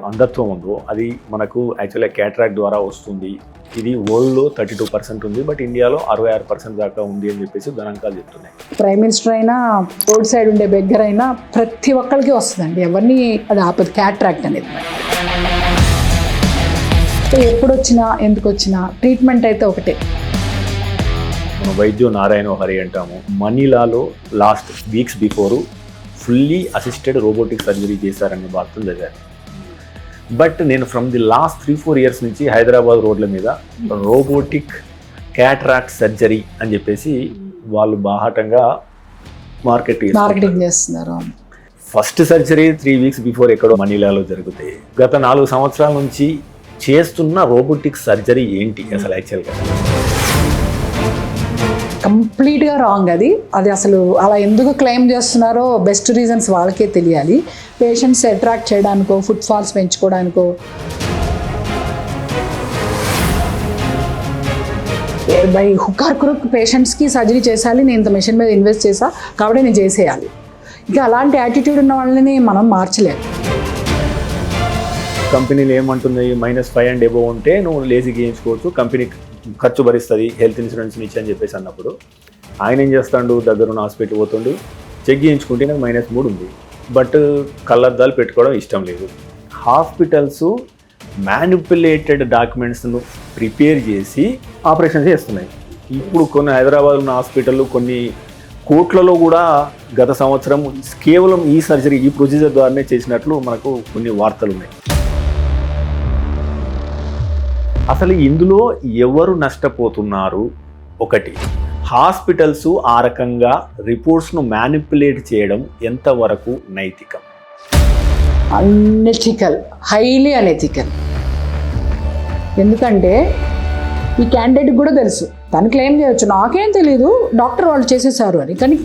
అంధత్వం ఉందో అది మనకు యాక్చువల్గా క్యాటరాక్ట్ ద్వారా వస్తుంది. ఇది వరల్డ్లో 32% ఉంది, బట్ ఇండియాలో 66% దాకా ఉంది అని చెప్పేసి గణాంకాలు చెప్తున్నాయి. ప్రైమ్ మినిస్టర్ అయినా, రోడ్ సైడ్ ఉండే బెగ్గర్ అయినా ప్రతి ఒక్కరికి వస్తుందండి. ఎవరిని అది ఆపదు క్యాటరాక్ట్ అనేది. ఎప్పుడు వచ్చినా ఎందుకు వచ్చినా ట్రీట్మెంట్ అయితే ఒకటే. మనం వైద్యో నారాయణ హరి అంటాము. మనీలాలో last weeks before fully assisted robotic surgery చేశారనే వార్తలు చదివాను. బట్ నేను ఫ్రమ్ ది లాస్ట్ 3-4 ఇయర్స్ నుంచి హైదరాబాద్ రోడ్ల మీద రోబోటిక్ క్యాటరాక్ట్ సర్జరీ అని చెప్పేసి వాళ్ళు బాహాటంగా మార్కెటింగ్ చేస్తున్నారు. ఫస్ట్ సర్జరీ 3 వీక్స్ బిఫోర్ ఎక్కడో మనీలాలో జరుగుతాయి. గత 4 సంవత్సరాల నుంచి చేస్తున్న రోబోటిక్ సర్జరీ ఏంటి అసలు యాక్చువల్గా? కంప్లీట్గా రాంగ్. అది అసలు అలా ఎందుకు క్లెయిమ్ చేస్తున్నారో బెస్ట్ రీజన్స్ వాళ్ళకే తెలియాలి. పేషెంట్స్ అట్రాక్ట్ చేయడానికో, ఫుట్ ఫాల్స్ పెంచుకోవడానికో, బై హుక్ ఆర్ క్రూక్ పేషెంట్స్కి సర్జరీ చేసేయాలి, నేను ఇంత మెషిన్ మీద ఇన్వెస్ట్ చేసా కాబట్టి నేను చేసేయాలి. ఇంకా అలాంటి యాటిట్యూడ్ ఉన్న వాళ్ళని మనం మార్చలేము. కంపెనీలు ఏమంటున్నాయి, -5 and above ఉంటే నువ్వు లేజీ గేయించుకోవచ్చు, కంపెనీ ఖర్చు భరిస్తుంది, హెల్త్ ఇన్సూరెన్స్ ఇచ్చి అని చెప్పేసి అన్నప్పుడు ఆయన ఏం చేస్తాడు, దగ్గరున్న హాస్పిటల్ పోతుండు, చెక్ చేయించుకుంటే నాకు -3 ఉంది, బట్ కళ్ళద్దాలు పెట్టుకోవడం ఇష్టం లేదు. హాస్పిటల్స్ మ్యానిపులేటెడ్ డాక్యుమెంట్స్ను ప్రిపేర్ చేసి ఆపరేషన్ చేస్తున్నాయి. ఇప్పుడు కొన్ని హైదరాబాద్ ఉన్న హాస్పిటళ్ళు కొన్ని కోట్లలో కూడా గత సంవత్సరం కేవలం ఈ సర్జరీ, ఈ ప్రొసీజర్ ద్వారానే చేసినట్లు మనకు కొన్ని వార్తలు ఉన్నాయి. అసలు ఇందులో ఎవరు నష్టపోతున్నారు? ఒకటి, హాస్పిటల్స్ ఆ రకంగా రిపోర్ట్స్ను మ్యానిపులేట్ చేయడం ఎంతవరకు నైతికం? Unethical, highly unethical. ఎందుకంటే ఈ క్యాండిడేట్కి కూడా తెలుసు, తను క్లెయిమ్ చేయొచ్చు, నాకేం తెలీదు డాక్టర్ వాళ్ళు చేసేసారు అని, కానీ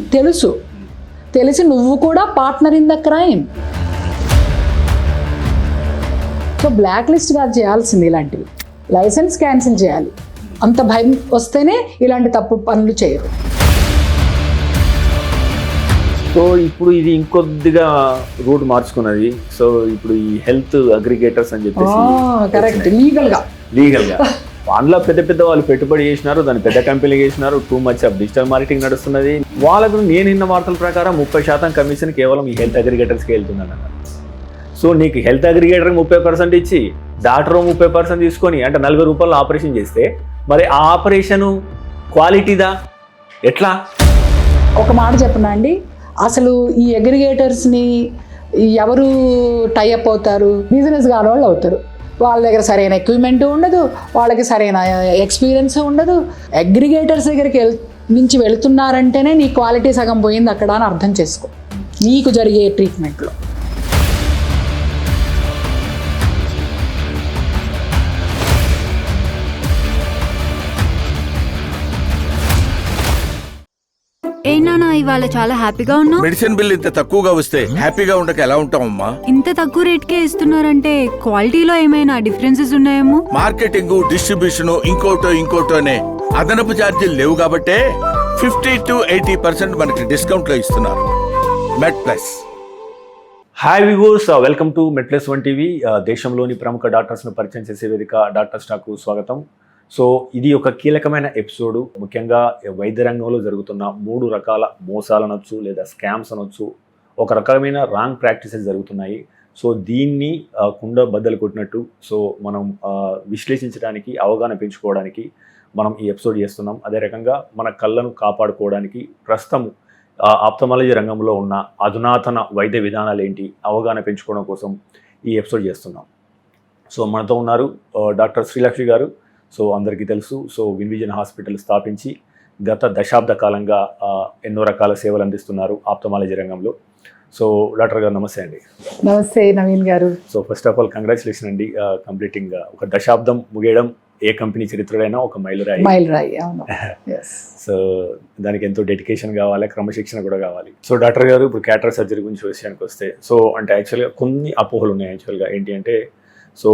తెలిసి నువ్వు కూడా partner in the crime. So blacklist కాదు చేయాల్సింది, ఇలాంటివి లైసెన్స్ క్యాన్సిల్ చేయాలి. అంత భయం వస్తేనే ఇలాంటి తప్పు పనులు చేయరు. సో ఇప్పుడు ఇది ఇంకొద్దిగా రూట్ మార్చుకున్నది. సో ఇప్పుడు ఈ హెల్త్ అగ్రిగేటర్స్ అని చెప్పేసి కరెక్ట్, లీగల్గా అందులో పెద్ద వాళ్ళు పెట్టుబడి చేసినారు, దాన్ని పెద్ద కంపెనీలు చేసినారు, two much of digital marketing నడుస్తున్నది. వాళ్ళకు నేను విన్న వార్తల ప్రకారం 30% కమిషన్ కేవలం ఈ హెల్త్ అగ్రిగేటర్స్కి వెళ్తుందని అన్నారు. సో నీకు హెల్త్ అగ్రిగేటర్ 30% ఇచ్చి డాక్టర్ 30% తీసుకొని అంటే 40 రూపాయలు ఆపరేషన్ చేస్తే మరి ఆ ఆపరేషను క్వాలిటీదా ఎట్లా? ఒక మాట చెప్పనా అండి, అసలు ఈ అగ్రిగేటర్స్ని ఎవరు టైఅప్ అవుతారు? బిజినెస్ కాని వాళ్ళు అవుతారు. వాళ్ళ దగ్గర సరైన ఎక్విప్మెంట్ ఉండదు, వాళ్ళకి సరైన ఎక్స్పీరియన్స్ ఉండదు. అగ్రిగేటర్స్ దగ్గరికి నుంచి వెళుతున్నారంటేనే నీ క్వాలిటీ సగం పోయింది అక్కడ అని అర్థం చేసుకో నీకు జరిగే ట్రీట్మెంట్లో. ఏనా ఇవాళ చాలా హ్యాపీగా ఉన్నావు. మెడిసిన్ బిల్ ఇంత తక్కువగా వస్తే హ్యాపీగా ఉండక ఎలా ఉంటామమ్మా? ఇంత తక్కువ రేట్కే ఇస్తున్నారంటే క్వాలిటీలో ఏమైనా డిఫరెన్సెస్ ఉన్నాయేమో. మార్కెటింగ్, డిస్ట్రిబ్యూషన్, ఇంకోటోనే అదనపు ఛార్జీలు లేవు కాబట్టే 50 to 80% మనకి డిస్కౌంట్ లో ఇస్తున్నారు. Med Plus. Hi viewers, welcome to Med Plus 1 TV. దేశంలోని ప్రముఖ డాక్టర్స్ను పరిచయం చేసే వేదిక డాక్టర్ స్టాకు స్వాగతం. సో ఇది ఒక కీలకమైన ఎపిసోడు. ముఖ్యంగా వైద్య రంగంలో జరుగుతున్న 3 రకాల మోసాలు అనొచ్చు లేదా స్కామ్స్ అనొచ్చు, ఒక రకమైన రాంగ్ ప్రాక్టీసెస్ జరుగుతున్నాయి. సో దీన్ని కుండ బద్దలు కొట్టినట్టు సో మనం విశ్లేషించడానికి, అవగాహన పెంచుకోవడానికి మనం ఈ ఎపిసోడ్ చేస్తున్నాం. అదే రకంగా మన కళ్ళను కాపాడుకోవడానికి ప్రస్తుతం ఆప్థమాలజీ రంగంలో ఉన్న అధునాతన వైద్య విధానాలు ఏంటి, అవగాహన పెంచుకోవడం కోసం ఈ ఎపిసోడ్ చేస్తున్నాం. సో మనతో ఉన్నారు డాక్టర్ శ్రీలక్ష్మి గారు. సో అందరికీ తెలుసు, సో విన్విజన్ హాస్పిటల్ స్థాపించి గత దశాబ్ద కాలంగా ఎన్నో రకాల సేవలు అందిస్తున్నారు ఆప్థమాలజీ రంగంలో. సో డాక్టర్ గారు నమస్తే అండి. నమస్తే నవీన్ గారు. So first of all congratulation అండి, కంప్లీటింగ్ ఒక దశాబ్దం ముగియడం ఏ కంపెనీ చరిత్రలో ఒక మైలురాయి. సో దానికి ఎంతో డెడికేషన్ కావాలి, క్రమశిక్షణ కూడా కావాలి. సో డాక్టర్ గారు, ఇప్పుడు క్యాటరాక్ట్ సర్జరీ గురించి విషయానికి వస్తే, సో అంటే యాక్చువల్గా కొన్ని అపోహలు ఉన్నాయి. యాక్చువల్గా ఏంటి అంటే, సో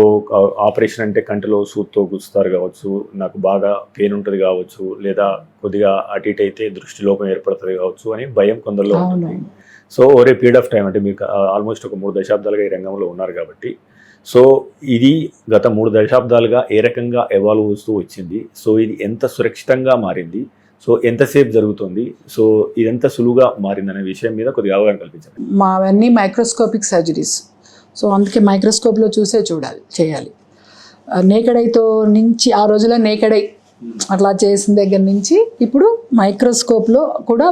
ఆపరేషన్ అంటే కంటిలో సూత్తో గుచ్చుతారు కావచ్చు, నాకు బాగా పెయిన్ ఉంటుంది కావచ్చు, లేదా కొద్దిగా అటు ఇటు అయితే దృష్టి లోపం ఏర్పడుతుంది కావచ్చు అని భయం కొందరిలో ఉంటుంది. So over a period of time, అంటే మీకు ఆల్మోస్ట్ ఒక 3 దశాబ్దాలుగా ఈ రంగంలో ఉన్నారు కాబట్టి, సో ఇది గత 3 దశాబ్దాలుగా ఏ రకంగా ఎవాల్వ్ అవుతూ వచ్చింది, సో ఇది ఎంత సురక్షితంగా మారింది, సో ఎంతసేపు జరుగుతుంది, సో ఇదెంత సులువుగా మారిందనే విషయం మీద కొద్దిగా అవగాహన కల్పించాలి. మావన్నీ మైక్రోస్కోపిక్ సర్జరీస్, సో అందుకే మైక్రోస్కోప్లో చేయాలి. నేకడైతో నుంచి ఆ రోజుల్లో నేకడై అట్లా చేసిన దగ్గర నుంచి ఇప్పుడు మైక్రోస్కోప్లో కూడా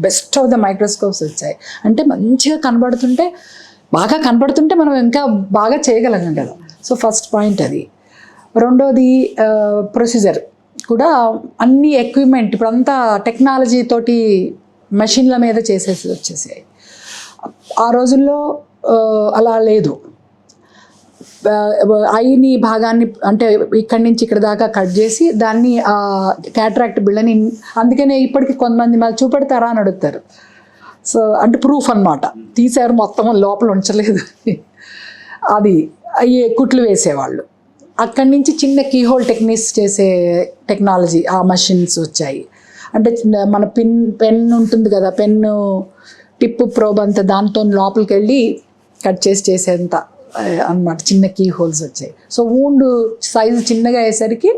బెస్ట్ ఆఫ్ ద మైక్రోస్కోప్స్ వచ్చాయి. అంటే మంచిగా బాగా కనబడుతుంటే మనం ఇంకా బాగా చేయగలం కదా. సో ఫస్ట్ పాయింట్ అది. రెండోది ప్రొసీజర్ కూడా అన్ని ఎక్విప్మెంట్ ఇప్పుడు అంతా టెక్నాలజీ తోటి మెషిన్ల మీద వచ్చేసాయి. ఆ రోజుల్లో అలా లేదు. ఐని భాగాన్ని అంటే ఇక్కడి నుంచి ఇక్కడ దాకా కట్ చేసి దాన్ని క్యాట్రాక్ట్ బిళ్ళని, అందుకనే ఇప్పటికి కొంతమంది మాకు చూపెడతారా అని అడుగుతారు. సో అంటే ప్రూఫ్ అన్నమాట, తీసారు మొత్తం లోపల ఉంచలేదు అది. అవి కుట్లు వేసేవాళ్ళు. అక్కడి నుంచి చిన్న కీహోల్ టెక్నిక్స్ చేసే టెక్నాలజీ ఆ మషిన్స్ వచ్చాయి. అంటే మన పెన్ ఉంటుంది కదా, పెన్ను టిప్పు ప్రోబ్ అంతా దాంతో లోపలికి వెళ్ళి కట్ చేసేంత అన్నమాట చిన్న కీ హోల్స్ వచ్చాయి. సో వూండ్ సైజు చిన్నగా అయ్యేసరికి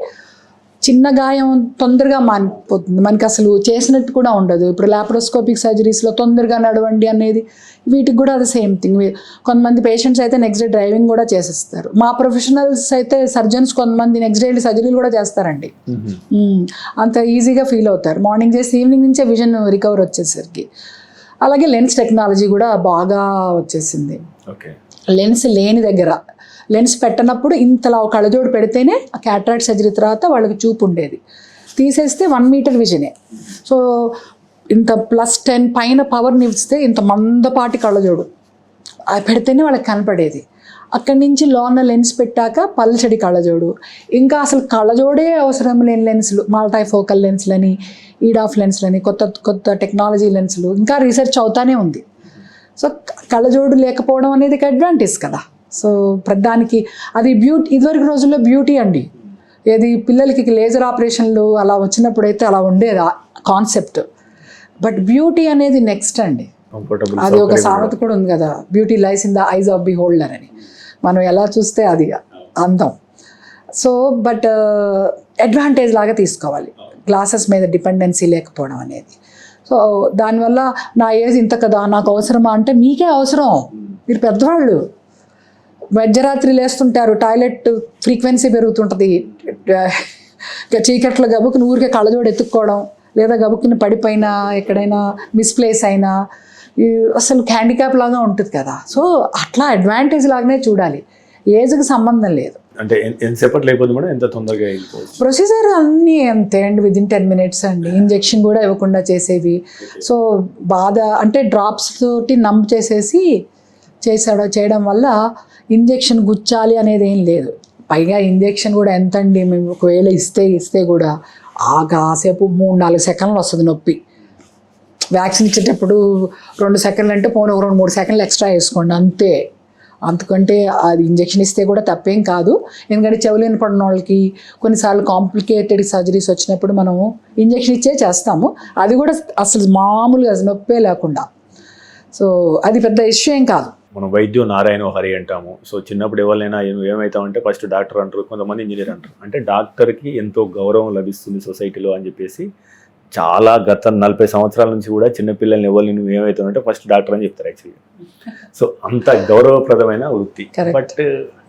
చిన్న గాయం తొందరగా మానిపోతుంది, మనకి అసలు చేసినట్టు కూడా ఉండదు. ఇప్పుడు లాప్రోస్కోపిక్ సర్జరీస్లో తొందరగా నడవండి అనేది, వీటికి కూడా అది సేమ్ థింగ్. కొంతమంది పేషెంట్స్ అయితే నెక్స్ట్ డే డ్రైవింగ్ కూడా చేసేస్తారు. మా ప్రొఫెషనల్స్ అయితే సర్జన్స్ కొంతమంది నెక్స్ట్ డే సర్జరీలు కూడా చేస్తారండి. అంత ఈజీగా ఫీల్ అవుతారు. మార్నింగ్ చేసి ఈవినింగ్ నుంచే విజన్ రికవర్ వచ్చేసరికి. అలాగే లెన్స్ టెక్నాలజీ కూడా బాగా వచ్చేసింది. లెన్స్ లేని దగ్గర లెన్స్ పెట్టనప్పుడు ఇంతలా ఒక కళ్ళజోడు పెడితేనే ఆ క్యాట్రాక్ట్ సర్జరీ తర్వాత వాళ్ళకి చూపు ఉండేది. తీసేస్తే 1 మీటర్ విజనే. సో ఇంత +10 పైన పవర్ని ఇస్తే ఇంత మందపాటి కళ్ళజోడు పెడితేనే వాళ్ళకి కనపడేది. అక్కడి నుంచి లోన లెన్స్ పెట్టాక పల్చడి కళ్ళజోడు, ఇంకా అసలు కళ్ళజోడే అవసరం లేని లెన్సులు, మల్టీఫోకల్ లెన్స్లని, ఈడాఫ్ లెన్స్లని, కొత్త టెక్నాలజీ లెన్సులు, ఇంకా రీసెర్చ్ అవుతానే ఉంది. సో కళ్ళజోడు లేకపోవడం అనేది అడ్వాంటేజ్ కదా. సో దానికి అది బ్యూటీ, ఇదివరకు రోజుల్లో బ్యూటీ అండి. ఏది పిల్లలకి లేజర్ ఆపరేషన్లు అలా వచ్చినప్పుడు అయితే అలా ఉండేది కాన్సెప్ట్. బట్ బ్యూటీ అనేది నెక్స్ట్ అండి. అది ఒక సామెత కూడా ఉంది కదా, beauty lies in the eyes of the holder అని. మనం ఎలా చూస్తే అది అందం. సో బట్ అడ్వాంటేజ్ లాగా తీసుకోవాలి, గ్లాసెస్ మీద డిపెండెన్సీ లేకపోవడం అనేది. సో దానివల్ల నా ఏజ్ ఇంత కదా, నాకు అవసరమా అంటే మీకే అవసరం, మీరు పెద్దవాళ్ళు. మధ్యరాత్రి లేస్తుంటారు, టాయిలెట్ ఫ్రీక్వెన్సీ పెరుగుతుంటుంది, చీకట్లో గబుకుని ఊరికే కళ్ళజోడు ఎత్తుక్కోవడం, లేదా గబుకుని పడిపోయినా ఎక్కడైనా మిస్ప్లేస్ అయినా అసలు హ్యాండిక్యాప్ లాగా ఉంటుంది కదా. సో అట్లా అడ్వాంటేజ్ లాగానే చూడాలి, ఏజ్కి సంబంధం లేదు. అంటే ఎంతసేపట్లో అయిపోతుంది మేడం, ఎంత తొందరగా అయిపోతుంది? ప్రొసీజర్ అన్నీ అంతే అండి, విదిన్ 10 minutes అండి. ఇంజెక్షన్ కూడా ఇవ్వకుండా చేసేవి. సో బాధ అంటే డ్రాప్స్ తోటి నంబ్ చేసేసి చేయడం వల్ల ఇంజెక్షన్ గుచ్చాలి అనేది ఏం లేదు. పైగా ఇంజెక్షన్ కూడా ఎంత అండి, మేము ఒకవేళ ఇస్తే కూడా కాసేపు 3-4 సెకండ్లు వస్తుంది నొప్పి. వ్యాక్సిన్ ఇచ్చేటప్పుడు 2 సెకండ్లు అంటే పోనీ 2-3 సెకండ్లు ఎక్స్ట్రా వేసుకోండి అంతే. అందుకంటే అది ఇంజెక్షన్ ఇస్తే కూడా తప్పేం కాదు. ఎందుకంటే చెవులేని పడిన వాళ్ళకి కొన్నిసార్లు కాంప్లికేటెడ్ సర్జరీస్ వచ్చినప్పుడు మనము ఇంజెక్షన్ ఇచ్చే చేస్తాము, అది కూడా అసలు మామూలుగా నొప్పే లేకుండా. సో అది పెద్ద ఇష్యూ ఏం కాదు. మనం వైద్యం నారాయణ హరి అంటాము. సో చిన్నప్పుడు ఎవరైనా ఏమవుతామంటే ఫస్ట్ డాక్టర్ అంటారు, కొంతమంది ఇంజనీర్ అంటారు. అంటే డాక్టర్కి ఎంతో గౌరవం లభిస్తుంది సొసైటీలో అని చెప్పేసి చాలా గత 40 సంవత్సరాల నుంచి కూడా చిన్నపిల్లల్ని ఎవరిని నువ్వు ఏమవుతావంటే ఫస్ట్ డాక్టర్ అని చెప్తారు యాక్చువల్లీ. సో అంత గౌరవప్రదమైన వృత్తి. బట్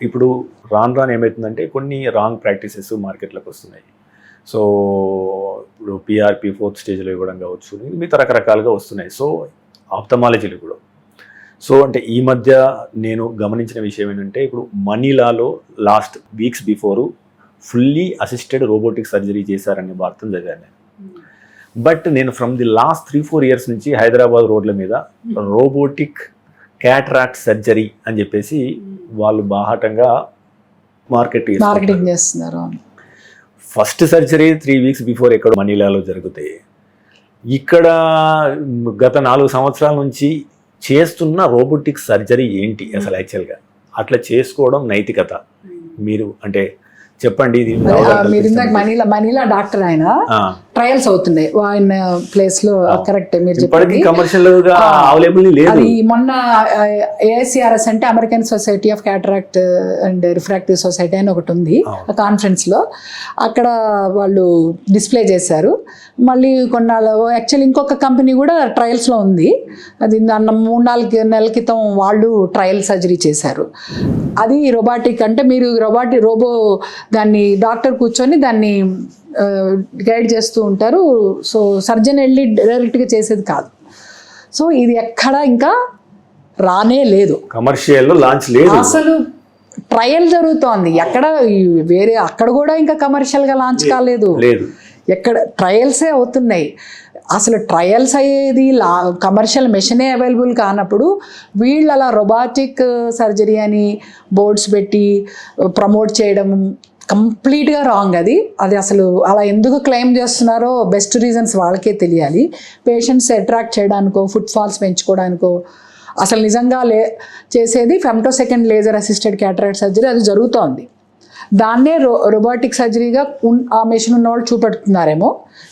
ఇప్పుడు రాను ఏమవుతుందంటే కొన్ని రాంగ్ ప్రాక్టీసెస్ మార్కెట్లోకి వస్తున్నాయి. సో ఇప్పుడు PRP 4th స్టేజ్లో ఇవ్వడం కావచ్చు, మిగతా రకరకాలుగా వస్తున్నాయి. సో ఆప్థమాలజీలు కూడా. సో అంటే ఈ మధ్య నేను గమనించిన విషయం ఏంటంటే, ఇప్పుడు మనీలాలో last weeks before fully assisted robotic surgery చేశారనే వార్తను చదివాను. బట్ నేను ఫ్రమ్ ది లాస్ట్ 3-4 years నుంచి హైదరాబాద్ రోడ్ల మీద రోబోటిక్ క్యాట్రాక్ట్ సర్జరీ అని చెప్పేసి వాళ్ళు బాహాటంగా మార్కెటింగ్ చేస్తున్నారు. ఫస్ట్ సర్జరీ 3 weeks బిఫోర్ ఎక్కడ మనీలాలో జరుగుతాయి. ఇక్కడ గత 4 సంవత్సరాల నుంచి చేస్తున్న రోబోటిక్ సర్జరీ ఏంటి అసలు యాక్చువల్గా? అట్లా చేసుకోవడం నైతికత మీరు అంటే చెప్పండి. ఇది మీరు ఇందాక మనీలా డాక్టర్ ఆయన ట్రయల్స్ అవుతున్నాయి ఆయన ప్లేస్లో. కరెక్ట్ మీరు ఇప్పటికీ చెప్పింది. కమర్షియల్ గా అవైలబుల్ లేదు. అది మొన్న ఏఎస్సిఆర్ఎస్ అంటే American society of cataract and refractive society అని ఒకటి ఉంది. ఆ కాన్ఫరెన్స్లో అక్కడ వాళ్ళు డిస్ప్లే చేశారు. మళ్ళీ కొన్నాళ్ళు యాక్చువల్లీ ఇంకొక కంపెనీ కూడా ట్రయల్స్లో ఉంది. అది 3-4 నెలల క్రితం వాళ్ళు ట్రయల్ సర్జరీ చేశారు. అది రోబోటిక్ అంటే మీరు రోబో దాన్ని డాక్టర్ కూర్చొని దాన్ని గైడ్ చేస్తూ ఉంటారు. సో సర్జన్ వెళ్ళి డైరెక్ట్గా చేసేది కాదు. సో ఇది ఎక్కడ ఇంకా రానే లేదు, కమర్షియల్ లాంచ్ లేదు, అసలు ట్రయల్ జరుగుతోంది. ఎక్కడ వేరే అక్కడ కూడా ఇంకా కమర్షియల్గా లాంచ్ కాలేదు. ఎక్కడ ట్రయల్సే అవుతున్నాయి. అసలు ట్రయల్స్ అయ్యేది కమర్షియల్ మెషినే అవైలబుల్ కానప్పుడు వీళ్ళు అలా రొబాటిక్ సర్జరీ అని బోర్డ్స్ పెట్టి ప్రమోట్ చేయడం కంప్లీట్గా రాంగ్. అది అసలు అలా ఎందుకు క్లెయిమ్ చేస్తున్నారో బెస్ట్ రీజన్స్ వాళ్ళకే తెలియాలి. పేషెంట్స్ అట్రాక్ట్ చేయడానికో ఫుట్ ఫాల్స్ పెంచుకోవడానికో అసలు నిజంగా చేసేది femtosecond laser assisted cataract surgery. అది జరుగుతోంది. దాన్నే రోబోటిక్ సర్జరీగా ఆ మెషిన్ ఉన్నవాళ్ళు చూపెడుతున్నారేమో.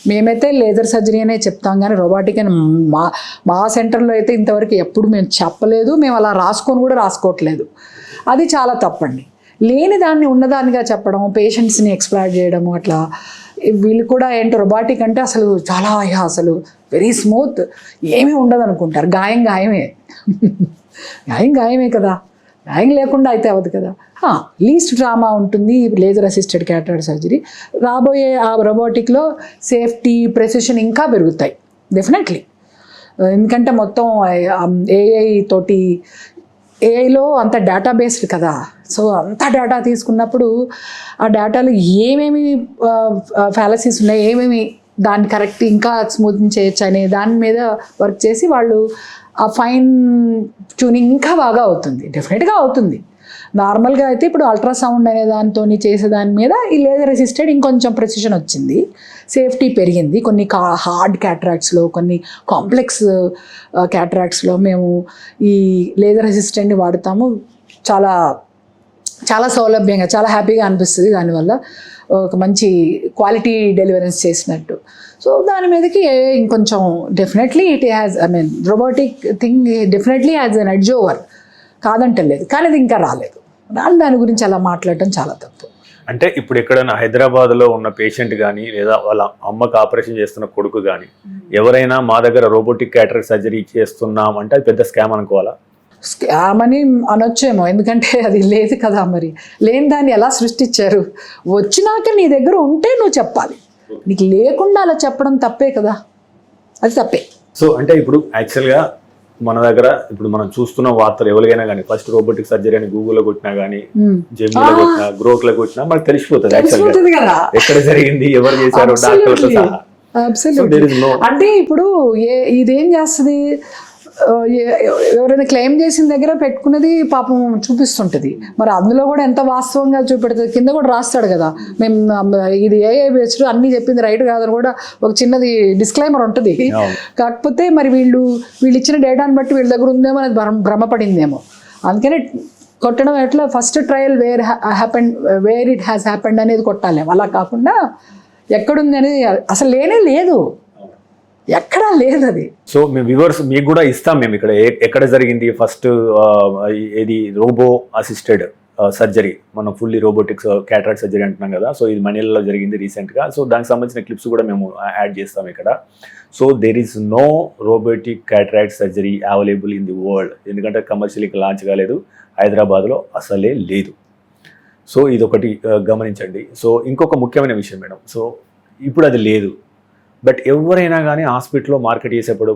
మేమైతే లేజర్ సర్జరీ అనే చెప్తాం కానీ రోబోటిక్ అని మా సెంటర్లో అయితే ఇంతవరకు ఎప్పుడు మేము చెప్పలేదు. మేము అలా రాసుకోవట్లేదు. అది చాలా తప్పండి. లేని దాన్ని ఉన్నదానిగా చెప్పడం, పేషెంట్స్ని ఎక్స్ప్లాయిట్ చేయడము, అట్లా వీళ్ళు కూడా ఏంటో రొబాటిక్ అంటే అసలు చాలా అసలు వెరీ స్మూత్ ఏమీ ఉండదు అనుకుంటారు. గాయమే కదా, గాయం లేకుండా అయితే అవ్వదు కదా. లీస్ట్ డ్రామా ఉంటుంది లేజర్ అసిస్టెడ్ క్యాటరాక్ట్ సర్జరీ. రాబోయే ఆ రోబోటిక్లో సేఫ్టీ ప్రెసిషన్ ఇంకా పెరుగుతాయి డెఫినెట్లీ. ఎందుకంటే మొత్తం ఏఐలో అంత డేటా బేస్డ్ కదా. సో అంత డేటా తీసుకున్నప్పుడు ఆ డేటాలో ఏమేమి ఫ్యాలసీస్ ఉన్నాయి, ఏమేమి దాన్ని కరెక్ట్ ఇంకా స్మూతింగ్ చేయొచ్చు అనే దాని మీద వర్క్ చేసి వాళ్ళు ఆ ఫైన్ ట్యూనింగ్ ఇంకా బాగా అవుతుంది. డెఫినెట్గా అవుతుంది. నార్మల్గా అయితే ఇప్పుడు అల్ట్రాసౌండ్ అనే దాంతో చేసే దాని మీద ఈ లేజర్ అసిస్టెడ్ ఇంకొంచెం ప్రెసిషన్ వచ్చింది, సేఫ్టీ పెరిగింది. కొన్ని హార్డ్ క్యాటరాక్ట్స్లో, కొన్ని కాంప్లెక్స్ క్యాటరాక్ట్స్లో మేము ఈ లేజర్ అసిస్టెంట్ని వాడతాము. చాలా చాలా సౌలభ్యంగా, చాలా హ్యాపీగా అనిపిస్తుంది. దానివల్ల ఒక మంచి క్వాలిటీ డెలివరెన్స్ చేసినట్టు. సో దాని మీదకి ఇంకొంచెం definitely it has robotic thing definitely has an edge over, కాదంటలేదు. కానీ అది ఇంకా రాలేదు. దాని గురించి అలా మాట్లాడటం చాలా తప్పు. అంటే ఇప్పుడు ఎక్కడైనా హైదరాబాద్లో ఉన్న పేషెంట్ కానీ లేదా వాళ్ళ అమ్మకు ఆపరేషన్ చేస్తున్న కొడుకు కానీ ఎవరైనా మా దగ్గర రోబోటిక్ క్యాటరాక్ట్ సర్జరీ చేస్తున్నాం అంటే అది పెద్ద స్కామ్ అనుకోవాలా? స్కామ్ అని అనొచ్చేమో, ఎందుకంటే అది లేదు కదా. మరి లేని దాన్ని ఎలా సృష్టించారు? వచ్చినాక నీ దగ్గర ఉంటే నువ్వు చెప్పాలి. నీకు లేకుండా అలా చెప్పడం తప్పే కదా, అది తప్పే. సో అంటే ఇప్పుడు యాక్చువల్గా మన దగ్గర ఇప్పుడు మనం చూస్తున్న వార్తలు ఎవరికైనా కానీ ఫస్ట్ రోబోటిక్ సర్జరీ అని గూగుల్లో కొట్టినా కానీ, జెమినీలో కొట్టినా, గ్రోక్లో కొట్టినా మనకు తెలిసిపోతుంది యాక్చువల్గా ఎక్కడ జరిగింది, ఎవరు చేశారు, డాక్టర్లతో సహా. అంటే ఇప్పుడు ఇదేం చేస్తుంది, ఎవరైనా క్లెయిమ్ చేసిన దగ్గర పెట్టుకున్నది పాపం చూపిస్తుంటుంది. మరి అందులో కూడా ఎంత వాస్తవంగా చూపెడుతుంది, కింద కూడా రాస్తాడు కదా, మేము ఇది ఏఐ బేస్డ్ అన్నీ చెప్పింది రైట్ కాదని కూడా ఒక చిన్నది డిస్క్లైమర్ ఉంటుంది. కాకపోతే మరి వీళ్ళు ఇచ్చిన డేటాను బట్టి వీళ్ళ దగ్గర ఉందేమో అది భ్రమపడిందేమో. అందుకనే కొట్టడం ఎట్లా first trial where it has happened అనేది కొట్టాలి. అలా కాకుండా ఎక్కడుంది అనేది అసలు లేనే లేదు, ఎక్కడా లేదు అది. సో మేము వ్యూవర్స్ మీకు కూడా ఇస్తాం. మేము ఇక్కడ ఎక్కడ జరిగింది ఫస్ట్ ఇది రోబో అసిస్టెడ్ సర్జరీ, మనం ఫుల్లీ రోబోటిక్స్ క్యాటరాక్ట్ సర్జరీ అంటున్నాం కదా. సో ఇది మనీలలో జరిగింది రీసెంట్గా. సో దానికి సంబంధించిన క్లిప్స్ కూడా మేము యాడ్ చేస్తాం ఇక్కడ. So there is no robotic cataract surgery available in the world. ఎందుకంటే కమర్షియల్ ఇంకా లాంచ్ కాలేదు, హైదరాబాద్లో అసలే లేదు. సో ఇది ఒకటి గమనించండి. సో ఇంకొక ముఖ్యమైన విషయం మేడం, సో ఇప్పుడు అది లేదు, బట్ ఎవరైనా కానీ హాస్పిటల్లో మార్కెట్ చేసేప్పుడు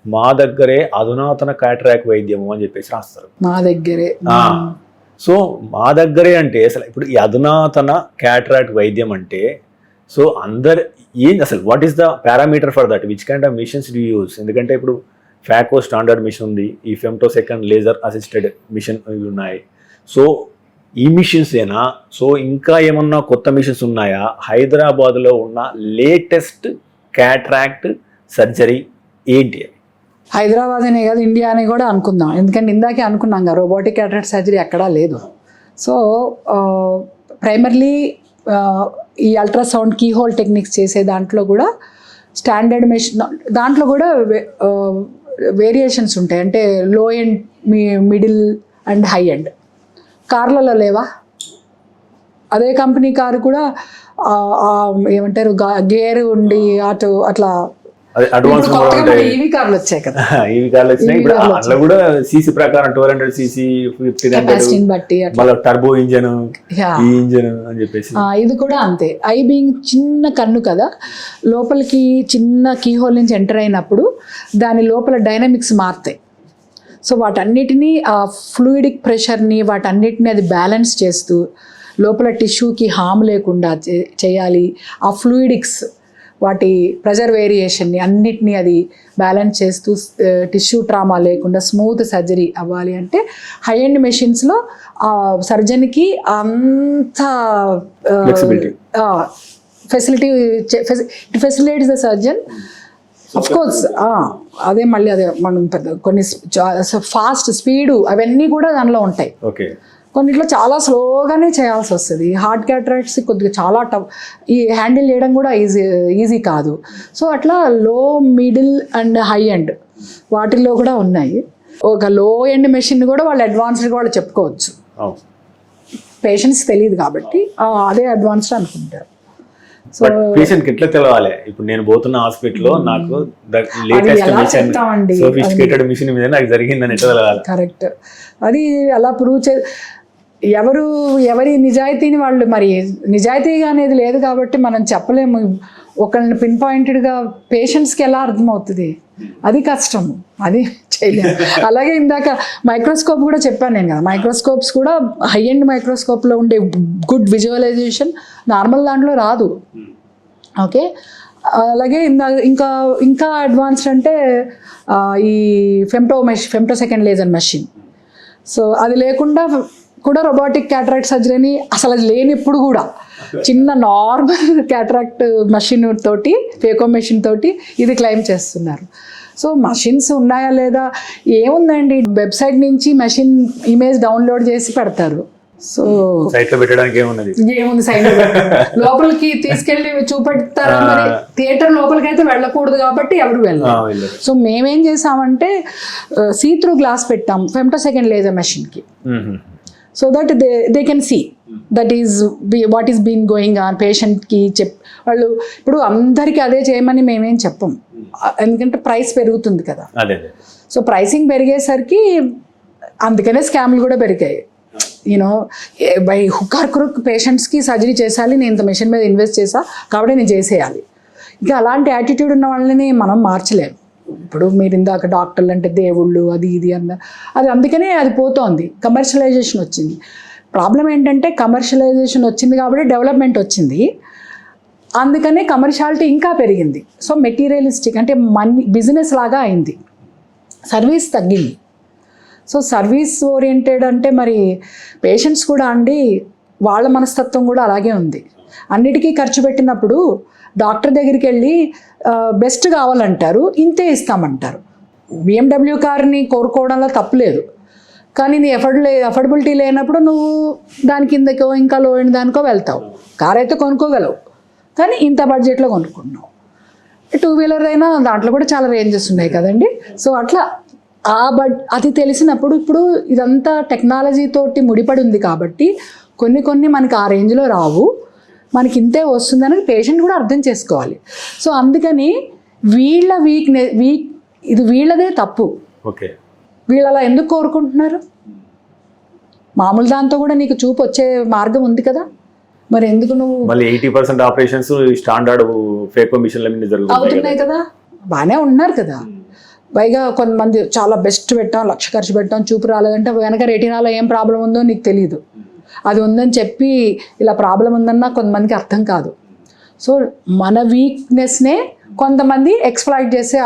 మా దగ్గరే అధునాతన క్యాటరాక్ట్ వైద్యము అని చెప్పేసి రాస్తారు. మా దగ్గరే సో మా దగ్గరే అంటే అసలు ఇప్పుడు ఈ అధునాతన క్యాటరాక్ట్ వైద్యం అంటే సో ఏం అసలు what is the parameter for that, which kind of machines do use? ఎందుకంటే ఇప్పుడు ఫ్యాకో స్టాండర్డ్ మిషన్ ఉంది, ఈ ఫెమ్టోసెకండ్ లేజర్ అసిస్టెడ్ మిషన్ ఇవి ఉన్నాయి. సో ఈ మిషన్స్ ఏనా? సో ఇంకా ఏమన్నా కొత్త మిషన్స్ ఉన్నాయా? హైదరాబాద్లో ఉన్న లేటెస్ట్ క్యాటరాక్ట్ సర్జరీ ఏంటి? హైదరాబాద్ అనే కాదు, ఇండియా అని కూడా అనుకుందాం. ఎందుకంటే ఇందాకే అనుకున్నాం కదా, రోబోటిక్ క్యాటరాక్ట్ సర్జరీ ఎక్కడా లేదు. సో ప్రైమర్లీ ఈ అల్ట్రాసౌండ్ కీహోల్ టెక్నిక్స్ చేసే దాంట్లో కూడా స్టాండర్డ్ మెషిన్ దాంట్లో కూడా వేరియేషన్స్ ఉంటాయి. అంటే లో end, middle and high end. కార్లలో లేవా? అదే కంపెనీ కారు కూడా ఏమంటారు గేర్ ఉండి అటు అట్లా అడ్వాన్స్ ఈవీ కార్లు వచ్చాయి కదా. ఈవీ కార్లు వచ్చినాయి. ఇప్పుడు అట్లా కూడా సీసీ ప్రకారం 1200 cc, 1500 బట్టి మళ్ళీ టర్బో ఇంజన్, ఈ ఇంజన్ అని చెప్పేసి. ఇది కూడా అంతే. ఐ బీయింగ్ చిన్న కన్ను కదా, లోపలికి చిన్న కీహోల్ నుంచి ఎంటర్ అయినప్పుడు దాని లోపల డైనమిక్స్ మారుతాయి. సో వాటన్నిటినీ ఆ ఫ్లూయిడిక్ ప్రెషర్ని వాటన్నిటిని అది బ్యాలెన్స్ చేస్తూ లోపల టిష్యూకి హామ్ లేకుండా చేయాలి. ఆ ఫ్లూయిడిక్స్ వాటి ప్రెజర్ వేరియేషన్ని అన్నిటినీ అది బ్యాలెన్స్ చేస్తూ టిష్యూ ట్రామా లేకుండా స్మూత్ సర్జరీ అవ్వాలి అంటే హై ఎండ్ మెషిన్స్లో ఆ సర్జన్కి అంత facilities the surgeon. Of course అదే మళ్ళీ అదే మనం కొన్ని ఫాస్ట్ స్పీడు అవన్నీ కూడా దానిలో ఉంటాయి. ఓకే. కొన్నిట్లో చాలా స్లోగానే చేయాల్సి వస్తుంది. హార్ట్ క్యాటరాక్ట్స్ కొద్దిగా చాలా టఫ్, ఈ హ్యాండిల్ చేయడం కూడా ఈజీ కాదు. సో అట్లా లో, మిడిల్ అండ్ హై ఎండ్ వాటిల్లో కూడా ఉన్నాయి. ఒక లో ఎండ్ మెషిన్ కూడా వాళ్ళు అడ్వాన్స్డ్గా వాళ్ళు చెప్పుకోవచ్చు. పేషెంట్స్ తెలియదు కాబట్టి అదే అడ్వాన్స్డ్ అనుకుంటారు. సో పేషెంట్కి ఎట్లా తెలవాలి? ఇప్పుడు నేను పోతున్న హాస్పిటల్లో నాకు లేటెస్ట్ మిషన్, సోఫిస్టికేటెడ్ మిషన్ మీద నాకు జరిగిందని ఎట్లా తెలవాలి? కరెక్ట్. అది అలా ప్రూవ్ ఎవరి నిజాయితీని వాళ్ళు, మరి నిజాయితీగా అనేది లేదు కాబట్టి మనం చెప్పలేము. ఒకళ్ళని పిన్ పాయింటెడ్గా పేషెంట్స్కి ఎలా అర్థమవుతుంది, అది కష్టం, అది చేయలేము. అలాగే ఇందాక మైక్రోస్కోప్ కూడా చెప్పాను నేను కదా, మైక్రోస్కోప్స్ కూడా హై ఎండ్ మైక్రోస్కోప్లో ఉండే గుడ్ విజువలైజేషన్ నార్మల్ దాంట్లో రాదు. ఓకే. అలాగే ఇంకా అడ్వాన్స్డ్ అంటే ఈ femto second laser machine. So అది లేకుండా కూడా రోబోటిక్ క్యాటరాక్ట్ సర్జరీని అసలు అది లేనిప్పుడు కూడా చిన్న నార్మల్ క్యాటరాక్ట్ మెషిన్ తోటి, ఫేకో మెషిన్ తోటి ఇది క్లెయిమ్ చేస్తున్నారు. సో మెషిన్స్ ఉన్నాయా లేదా ఏముందండి, వెబ్సైట్ నుంచి మెషిన్ ఇమేజ్ డౌన్లోడ్ చేసి పెడతారు. సో సైట్లో పెట్టడానికి ఏముంది సైడ్ లోపలికి తీసుకెళ్ళి చూపెడతారా? మరి థియేటర్ లోపలికి అయితే వెళ్ళకూడదు కాబట్టి ఎవరు వెళ్ళరు. సో మేమేం చేసామంటే సీ-త్రూ గ్లాస్ పెట్టాం ఫెమ్టో సెకండ్ లేజర్ మెషిన్కి. So that they can see that is what is been going on. పేషెంట్కి వాళ్ళు ఇప్పుడు అందరికీ అదే చేయమని మేమేం చెప్పం, ఎందుకంటే ప్రైస్ పెరుగుతుంది కదా. సో ప్రైసింగ్ పెరిగేసరికి అందుకనే స్కామ్లు కూడా పెరిగాయి. You know by hook or crook పేషెంట్స్కి సర్జరీ చేసేయాలి, నేను ఇంత మెషిన్ మీద ఇన్వెస్ట్ చేసా కాబట్టి నేను చేసేయాలి. ఇంకా అలాంటి యాటిట్యూడ్ ఉన్న వాళ్ళని మనం మార్చలేము. ఇప్పుడు మీరు ఇందాక డాక్టర్లు అంటే దేవుళ్ళు అది ఇది అది అందుకనే అది పోతోంది. కమర్షియలైజేషన్ వచ్చింది. ప్రాబ్లం ఏంటంటే కమర్షియలైజేషన్ వచ్చింది కాబట్టి డెవలప్మెంట్ వచ్చింది, అందుకనే కమర్షియాలిటీ ఇంకా పెరిగింది. సో మెటీరియలిస్టిక్ అంటే మనీ బిజినెస్ లాగా అయింది, సర్వీస్ తగ్గింది. సో సర్వీస్ ఓరియంటెడ్ అంటే మరి పేషెంట్స్ కూడా అండి వాళ్ళ మనస్తత్వం కూడా అలాగే ఉంది. అన్నిటికీ ఖర్చు పెట్టినప్పుడు డాక్టర్ దగ్గరికి వెళ్ళి బెస్ట్ కావాలంటారు, ఇంతే ఇస్తామంటారు. BMW కార్ని కోరుకోవడంలో తప్పులేదు, కానీ నీ అఫోర్డబిలిటీ లేనప్పుడు నువ్వు దాని కిందకో ఇంకా లో ఎండ్ దానికో వెళ్తావు. కార్ అయితే కొనుక్కోగలవు కానీ ఇంత బడ్జెట్లో కొనుక్కున్నావు. 2-వీలర్ అయినా దాంట్లో కూడా చాలా రేంజెస్ ఉన్నాయి కదండి. సో అట్లా అది తెలిసినప్పుడు ఇప్పుడు ఇదంతా టెక్నాలజీతోటి ముడిపడి ఉంది కాబట్టి కొన్ని మనకి ఆ రేంజ్లో రావు, మనకి ఇంతే వస్తుందని పేషెంట్ కూడా అర్థం చేసుకోవాలి. సో అందుకని వీళ్ళ ఇది వీళ్ళదే తప్పు. ఓకే, వీళ్ళు అలా ఎందుకు కోరుకుంటున్నారు? మామూలు దాంతో కూడా నీకు చూపు వచ్చే మార్గం ఉంది కదా, మరి ఎందుకు నువ్వు మళ్ళీ 80% ఆపరేషన్స్ స్టాండర్డ్ ఫేకో మిషన్ల మీద అవుతున్నాయి కదా, బాగానే ఉన్నారు కదా. పైగా కొంతమంది చాలా బెస్ట్ పెట్టాం, లక్ష ఖర్చు పెట్టాం, చూపు రాలేదంటే వెనక రెటినాలో ఏం ప్రాబ్లం ఉందో నీకు తెలియదు. అది ఉందని చెప్పి ఇలా ప్రాబ్లం ఉందన్నా కొంతమందికి అర్థం కాదు. సో మన వీక్నెస్నే కొంతమంది ఎక్స్ప్లాయిట్ చేసే,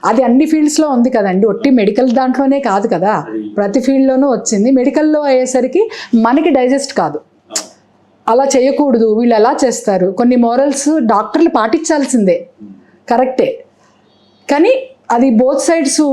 అది అన్ని ఫీల్డ్స్లో ఉంది కదండి, ఒట్టి మెడికల్ దాంట్లోనే కాదు కదా, ప్రతి ఫీల్డ్లోనూ వచ్చింది. మెడికల్లో అయ్యేసరికి మనకి డైజెస్ట్ కాదు, అలా చేయకూడదు, వీళ్ళు ఎలా చేస్తారు, కొన్ని మోరల్స్ డాక్టర్లు పాటించాల్సిందే, కరెక్టే. కానీ అది బోత్ సైడ్స్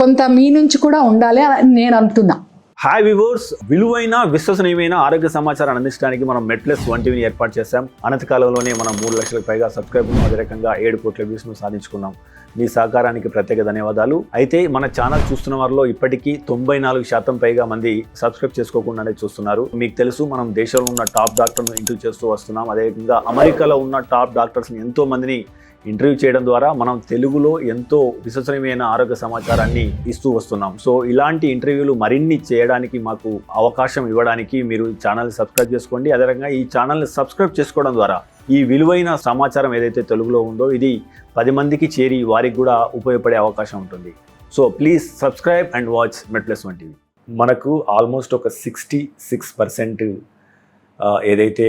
కొంత మీ నుంచి కూడా ఉండాలి అని నేను అంటున్నా. హాయ్ వివర్స్, విలువైన విశ్వసనీయమైన ఆరోగ్య సమాచారాన్ని అందించడానికి మనం MedPlus1 టీవీని ఏర్పాటు చేశాం. అనతి కాలంలోనే మనం 3 లక్షలకు పైగా సబ్స్క్రైబర్లు, అదే రకంగా 7 కోట్ల వ్యూస్ను సాధించుకున్నాం. మీ సహకారానికి ప్రత్యేక ధన్యవాదాలు. అయితే మన ఛానల్ చూస్తున్న వారిలో ఇప్పటికీ 94% పైగా మంది సబ్స్క్రైబ్ చేసుకోకుండానే చూస్తున్నారు. మీకు తెలుసు, మనం దేశంలో ఉన్న టాప్ డాక్టర్ను ఇంటర్వ్యూ చేస్తూ వస్తున్నాం. అదేవిధంగా అమెరికాలో ఉన్న టాప్ డాక్టర్స్ని ఎంతో మందిని ఇంటర్వ్యూ చేయడం ద్వారా మనం తెలుగులో ఎంతో విశ్వసనీయమైన ఆరోగ్య సమాచారాన్ని ఇస్తూ వస్తున్నాం. సో ఇలాంటి ఇంటర్వ్యూలు మరిన్ని చేయడానికి మాకు అవకాశం ఇవ్వడానికి మీరు ఈ ఛానల్ని సబ్స్క్రైబ్ చేసుకోండి. అదే రకంగా ఈ ఛానల్ని సబ్స్క్రైబ్ చేసుకోవడం ద్వారా ఈ విలువైన సమాచారం ఏదైతే తెలుగులో ఉందో ఇది 10 మందికి చేరి వారికి కూడా ఉపయోగపడే అవకాశం ఉంటుంది. So please subscribe and watch MedPlus1 TV. మనకు ఆల్మోస్ట్ ఒక 66% ఏదైతే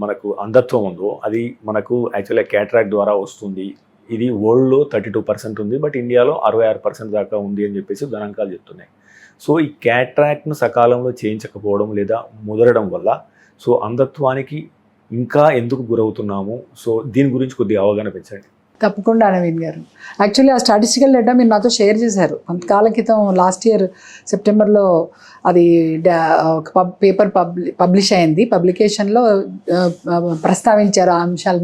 మనకు అంధత్వం ఉందో అది మనకు యాక్చువల్గా క్యాటరాక్ట్ ద్వారా వస్తుంది. ఇది వరల్డ్లో 32% ఉంది, బట్ ఇండియాలో 66% దాకా ఉంది అని చెప్పేసి గణాంకాలు చెప్తున్నాయి. సో ఈ క్యాటరాక్ట్ను సకాలంలో చేయించకపోవడం లేదా ముదరడం వల్ల సో అంధత్వానికి ఇంకా ఎందుకు గురవుతున్నాము, సో దీని గురించి కొద్దిగా అవగాహన పెంచండి. తప్పకుండా నవీన్ గారు. యాక్చువల్లీ ఆ స్టాటిస్టికల్ డేటా మీరు నాతో షేర్ చేశారు కొంతకాలం క్రితం. లాస్ట్ ఇయర్ సెప్టెంబర్లో అది ఒక పేపర్ పబ్లిష్ అయింది. పబ్లికేషన్లో ప్రస్తావించారు ఆ అంశాలు.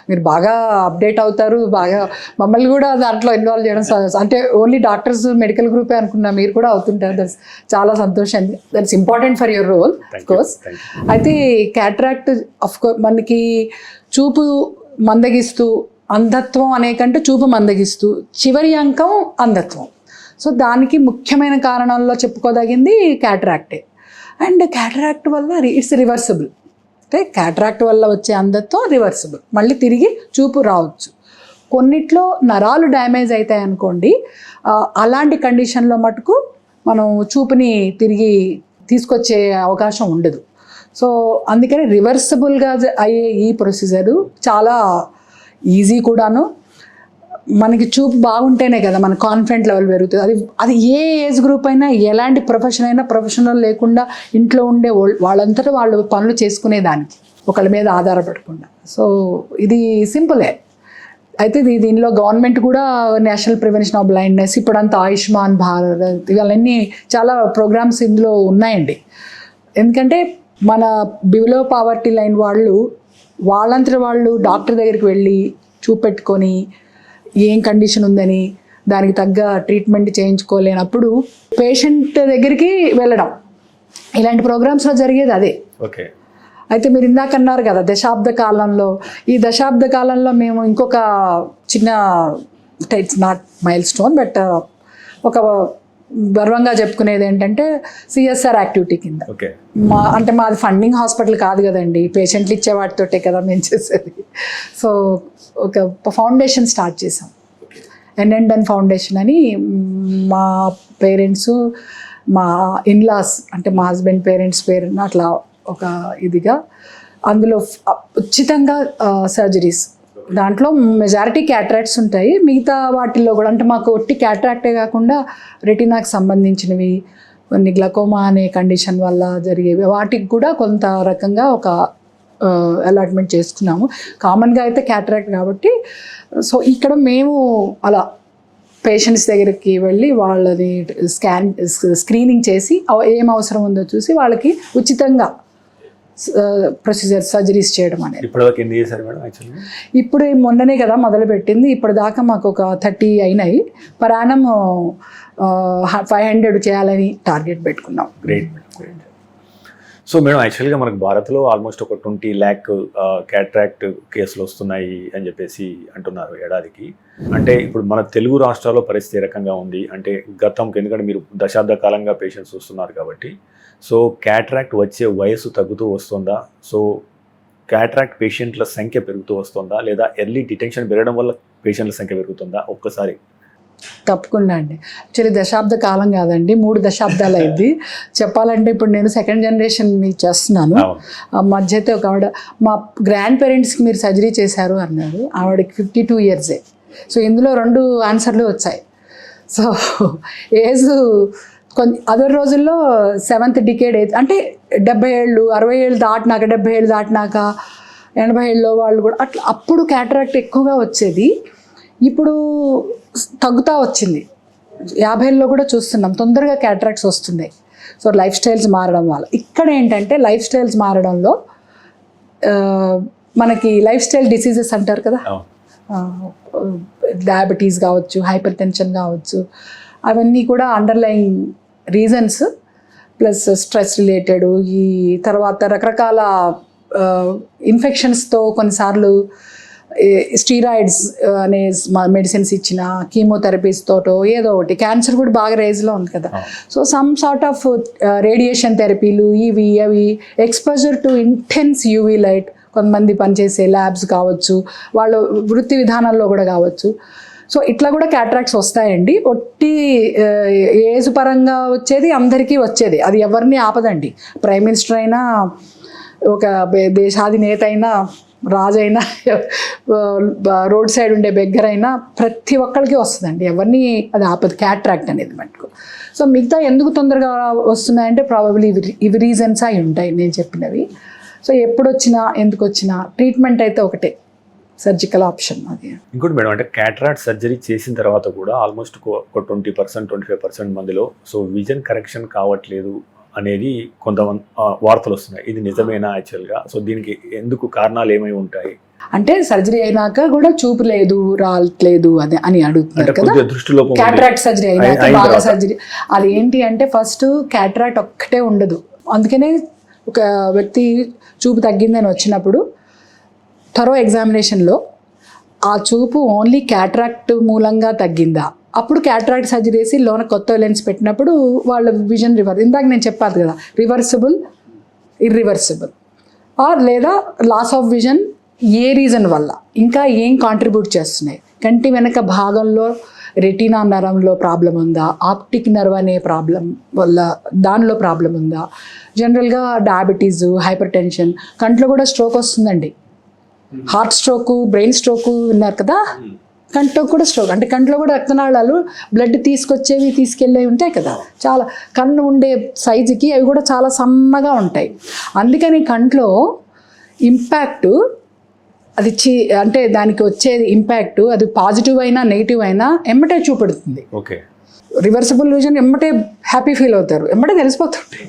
మీరు బాగా అప్డేట్ అవుతారు, బాగా మమ్మల్ని కూడా దాంట్లో ఇన్వాల్వ్ చేయడం, అంటే ఓన్లీ డాక్టర్స్ మెడికల్ గ్రూపే అనుకున్నా, మీరు కూడా అవుతుంటారు. దట్స్ చాలా సంతోషం. That's important for your role of course. అయితే క్యాటరాక్ట్ ఆఫ్ కోర్స్ మనకి చూపు మందగిస్తూ, అంధత్వం అనే కంటే చూపు మందగిస్తూ చివరి అంకం అంధత్వం. సో దానికి ముఖ్యమైన కారణాల్లో చెప్పుకోదగింది క్యాటరాక్టే. అండ్ క్యాటరాక్ట్ వల్ల ఇట్స్ రివర్సిబుల్. అంటే క్యాటరాక్ట్ వల్ల వచ్చే అంధత్వం రివర్సిబుల్, మళ్ళీ తిరిగి చూపు రావచ్చు. కొన్నిట్లో నరాలు డ్యామేజ్ అవుతాయి అనుకోండి, అలాంటి కండిషన్లో మటుకు మనం చూపుని తిరిగి తీసుకొచ్చే అవకాశం ఉండదు. సో అందుకని రివర్సిబుల్గా అయ్యే ఈ ప్రొసీజరు చాలా ఈజీ కూడాను. మనకి చూపు బాగుంటేనే కదా మన కాన్ఫిడెంట్ లెవెల్ పెరుగుతుంది. అది ఏ ఏజ్ గ్రూప్ అయినా, ఎలాంటి ప్రొఫెషన్ అయినా, ప్రొఫెషనల్ లేకుండా ఇంట్లో ఉండే వాళ్ళంతటా వాళ్ళు పనులు చేసుకునేదానికి, ఒకళ్ళ మీద ఆధారపడకుండా. సో ఇది సింపులే. అయితే దీనిలో గవర్నమెంట్ కూడా నేషనల్ ప్రివెన్షన్ ఆఫ్ బ్లైండ్నెస్, ఇప్పుడంతా ఆయుష్మాన్ భారత్, ఇవన్నీ చాలా ప్రోగ్రామ్స్ ఇందులో ఉన్నాయండి. ఎందుకంటే మన బిలో పావర్టీ లైన్ వాళ్ళంతా వాళ్ళు డాక్టర్ దగ్గరికి వెళ్ళి చూపెట్టుకొని ఏం కండిషన్ ఉందని దానికి తగ్గ ట్రీట్మెంట్ చేయించుకోలేనప్పుడు పేషెంట్ దగ్గరికి వెళ్ళడం, ఇలాంటి ప్రోగ్రామ్స్లో జరిగేది అదే. ఓకే. అయితే మీరు ఇందాక అన్నారు కదా దశాబ్ద కాలంలో, ఈ దశాబ్ద కాలంలో మేము ఇంకొక చిన్న, it's not mile stone, but ఒక గర్వంగా చెప్పుకునేది ఏంటంటే CSR యాక్టివిటీ కింద. అంటే మాది ఫండింగ్ హాస్పిటల్ కాదు కదండి, పేషెంట్లు ఇచ్చే వాటితోటే కదా మేము చేసేది. సో ఒక ఫౌండేషన్ స్టార్ట్ చేసాం, N&N ఫౌండేషన్ అని. మా పేరెంట్స్, మా ఇన్లాస్ అంటే మా హస్బెండ్ పేరెంట్స్ పేరు అట్లా ఒక ఇదిగా, అందులో ఉచితంగా సర్జరీస్, దాంట్లో మెజారిటీ క్యాటరాక్ట్స్ ఉంటాయి. మిగతా వాటిల్లో కూడా అంటే మాకు ఒట్టి క్యాటరాక్టే కాకుండా రెటినాకి సంబంధించినవి, కొన్ని గ్లకోమా అనే కండిషన్ వల్ల జరిగేవి, వాటికి కూడా కొంత రకంగా ఒక అలాట్మెంట్ చేసుకున్నాము. కామన్గా అయితే క్యాటరాక్ట్ కాబట్టి. సో ఇక్కడ మేము అలా పేషెంట్స్ దగ్గరికి వెళ్ళి వాళ్ళని స్క్రీనింగ్ చేసి ఏం అవసరం ఉందో చూసి వాళ్ళకి ఉచితంగా ప్రొసీజర్ సర్జరీస్ చేయడం అనేది. ఇప్పుడు మొన్ననే కదా మొదలుపెట్టింది. ఇప్పటిదాకా మాకు ఒక 30 అయినాయి. పర్ యానం 500 చేయాలని టార్గెట్ పెట్టుకున్నాం. గ్రేట్. సో మేడం, యాక్చువల్గా మనకు భారత్లో ఆల్మోస్ట్ ఒక 20 lakh క్యాటరాక్ట్ కేసులు వస్తున్నాయి అని చెప్పేసి అంటున్నారు ఏడాదికి. అంటే ఇప్పుడు మన తెలుగు రాష్ట్రాల్లో పరిస్థితి ఏ రకంగా ఉంది అంటే గతంకి, ఎందుకంటే మీరు దశాబ్ద కాలంగా పేషెంట్స్ వస్తున్నారు కాబట్టి, సో క్యాటరాక్ట్ వచ్చే వయసు తగ్గుతూ వస్తుందా, సో క్యాటరాక్ట్ పేషెంట్ల సంఖ్య పెరుగుతూ వస్తుందా, లేదా ఎర్లీ డిటెన్షన్ పెరగడం వల్ల పేషెంట్ల సంఖ్య పెరుగుతుందా? ఒక్కసారి. తప్పకుండా అండి. యాక్చువల్లీ దశాబ్ద కాలం కాదండి, 3 దశాబ్దాలు అయింది చెప్పాలంటే. ఇప్పుడు నేను 2nd generation చేస్తున్నాను. మధ్య అయితే ఒక ఆవిడ, మా గ్రాండ్ పేరెంట్స్కి మీరు సర్జరీ చేశారు అన్నారు, ఆవిడకి 52 years. సో ఇందులో 2 ఆన్సర్లు వచ్చాయి. సో ఏజ్ అదే రోజుల్లో 7th decade ఏజ్ అంటే 70 ఏళ్ళు 60 ఏళ్ళు దాటినాక, 70 ఏళ్ళు దాటినాక, 80 ఏళ్ళలో వాళ్ళు కూడా అట్లా అప్పుడు క్యాటరాక్ట్ ఎక్కువగా వచ్చేది. ఇప్పుడు తగ్గుతూ వచ్చింది. 50లో కూడా చూస్తున్నాం తొందరగా క్యాటరాక్ట్స్ వస్తున్నాయి. సో లైఫ్ స్టైల్స్ మారడం వల్ల. ఇక్కడ ఏంటంటే లైఫ్ స్టైల్స్ మారడంలో మనకి లైఫ్ స్టైల్ డిసీజెస్ అంటారు కదా, డయాబెటీస్ కావచ్చు, హైపర్ టెన్షన్ కావచ్చు, అవన్నీ కూడా underline reasons plus stress related, ఈ తర్వాత రకరకాల ఇన్ఫెక్షన్స్తో కొన్నిసార్లు స్టీరాయిడ్స్ అనే మెడిసిన్స్ ఇచ్చిన, కీమోథెరపీస్ తోటో ఏదో ఒకటి, క్యాన్సర్ కూడా బాగా రేజ్లో ఉంది కదా. So some sort of radiation థెరపీలు ఇవి అవి, exposure to intense UV light, కొంతమంది పనిచేసే ల్యాబ్స్ కావచ్చు, వాళ్ళ వృత్తి విధానాల్లో కూడా కావచ్చు. సో ఇట్లా కూడా క్యాటరాక్ట్స్ వస్తాయండి. ఒట్టి ఏజ్ పరంగా వచ్చేది అందరికీ వచ్చేది, అది ఎవరిని ఆపదండి. ప్రైమ్ మినిస్టర్ అయినా, ఒక దేశాధినేత అయినా, రాజైనా, రోడ్ సైడ్ ఉండే బెగ్గర్ అయినా ప్రతి ఒక్కరికి వస్తుందండి, ఎవరిని అది ఆపదు క్యాటరాక్ట్ అనేది మటుకు. సో మిగతా ఎందుకు తొందరగా వస్తున్నాయంటే ప్రాబబ్లీ ఇవి రీజన్స్ అయి ఉంటాయి నేను చెప్పినవి. సో ఎప్పుడు వచ్చినా ఎందుకు వచ్చినా ట్రీట్మెంట్ అయితే ఒకటే, సర్జికల్ ఆప్షన్ అది. ఇంకోటి మేడం, అంటే క్యాటరాక్ట్ సర్జరీ చేసిన తర్వాత కూడా ఆల్మోస్ట్ ఒక 20% 25% మందిలో సో విజన్ కరెక్షన్ కావట్లేదు అనేది కొంతమంది వార్తలు వస్తున్నాయి. ఇది నిజమేనా యాక్చువల్గా? సో దీనికి ఎందుకు కారణాలు ఏమై ఉంటాయి? అంటే సర్జరీ అయినాక కూడా చూపు లేదు, రావట్లేదు అని అని అడుగుతున్నారు కదా. దృష్టిలోపం క్యాటరాక్ట్ సర్జరీ అయినాక బాగా సర్జరీ, అది ఏంటి అంటే ఫస్ట్ క్యాటరాక్ట్ ఒక్కటే ఉండదు. అందుకనే ఒక వ్యక్తి చూపు తగ్గిందని వచ్చినప్పుడు థరో ఎగ్జామినేషన్లో ఆ చూపు ఓన్లీ క్యాటరాక్ట్ మూలంగా తగ్గిందా, అప్పుడు క్యాటరాక్ట్ సర్జరీ చేసి లోన కొత్త లెన్స్ పెట్టినప్పుడు వాళ్ళ విజన్ ఇందాక నేను చెప్పాను కదా, రివర్సిబుల్, ఇర్రివర్సిబుల్, ఆర్ లేదా loss of vision a reason వల్ల, ఇంకా ఏం కాంట్రిబ్యూట్ చేస్తున్నాయి, కంటి వెనక భాగంలో రెటీనా నరంలో ప్రాబ్లం ఉందా, ఆప్టిక్ నర్వ్ అనే ప్రాబ్లం వల్ల దానిలో ప్రాబ్లం ఉందా, జనరల్గా డయాబెటీస్, హైపర్ టెన్షన్, కంట్లో కూడా స్ట్రోక్ వస్తుందండి. హార్ట్ స్ట్రోకు, బ్రెయిన్ స్ట్రోకు విన్నారు కదా, కంట్లో కూడా స్ట్రోక్, అంటే కంట్లో కూడా రక్తనాళాలు బ్లడ్ తీసుకొచ్చేవి తీసుకెళ్ళేవి ఉంటాయి కదా, చాలా కన్ను ఉండే సైజుకి అవి కూడా చాలా సన్నగా ఉంటాయి. అందుకని కంట్లో ఇంపాక్ట్ అది అంటే దానికి వచ్చేది ఇంపాక్ట్ అది పాజిటివ్ అయినా నెగిటివ్ అయినా ఎమ్మటే చూపెడుతుంది. ఓకే, రివర్సిబుల్ విజన్ ఎమ్మటే హ్యాపీ ఫీల్ అవుతారు, ఎమ్మటే తెలిసిపోతుంది.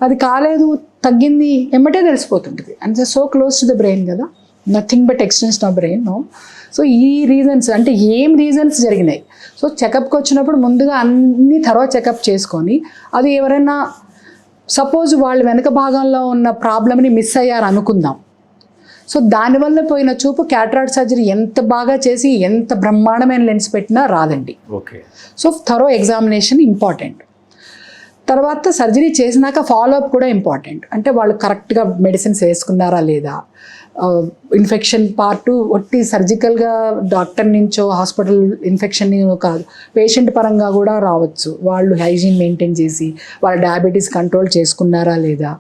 అది కాలేదు, తగ్గింది, ఎమ్మటే తెలిసిపోతుంటుంది. And so close to the brain కదా, nothing but extension of brain. No. So ఈ రీజన్స్ అంటే ఏం రీజన్స్ జరిగినాయి, సో చెకప్కి వచ్చినప్పుడు ముందుగా అన్ని తర్వాత చెకప్ చేసుకొని, అది ఎవరైనా సపోజ్ వాళ్ళు వెనక భాగంలో ఉన్న ప్రాబ్లమ్ని మిస్ అయ్యారు అనుకుందాం, సో దానివల్ల పోయిన చూపు క్యాటరాక్ట్ సర్జరీ ఎంత బాగా చేసి ఎంత బ్రహ్మాండమైన లెన్స్ పెట్టినా రాదండి. Okay. So thorough examination important. తర్వాత సర్జరీ చేసినాక ఫాలోఅప్ కూడా ఇంపార్టెంట్. అంటే వాళ్ళు కరెక్ట్గా మెడిసిన్స్ వేసుకున్నారా లేదా, ఇన్ఫెక్షన్ పార్టు ఒట్టి సర్జికల్గా డాక్టర్ నుంచో హాస్పిటల్ ఇన్ఫెక్షన్ కాదు, పేషెంట్ పరంగా కూడా రావచ్చు. వాళ్ళు హైజీన్ మెయింటైన్ చేసి వాళ్ళ డయాబెటీస్ కంట్రోల్ చేసుకున్నారా లేదా,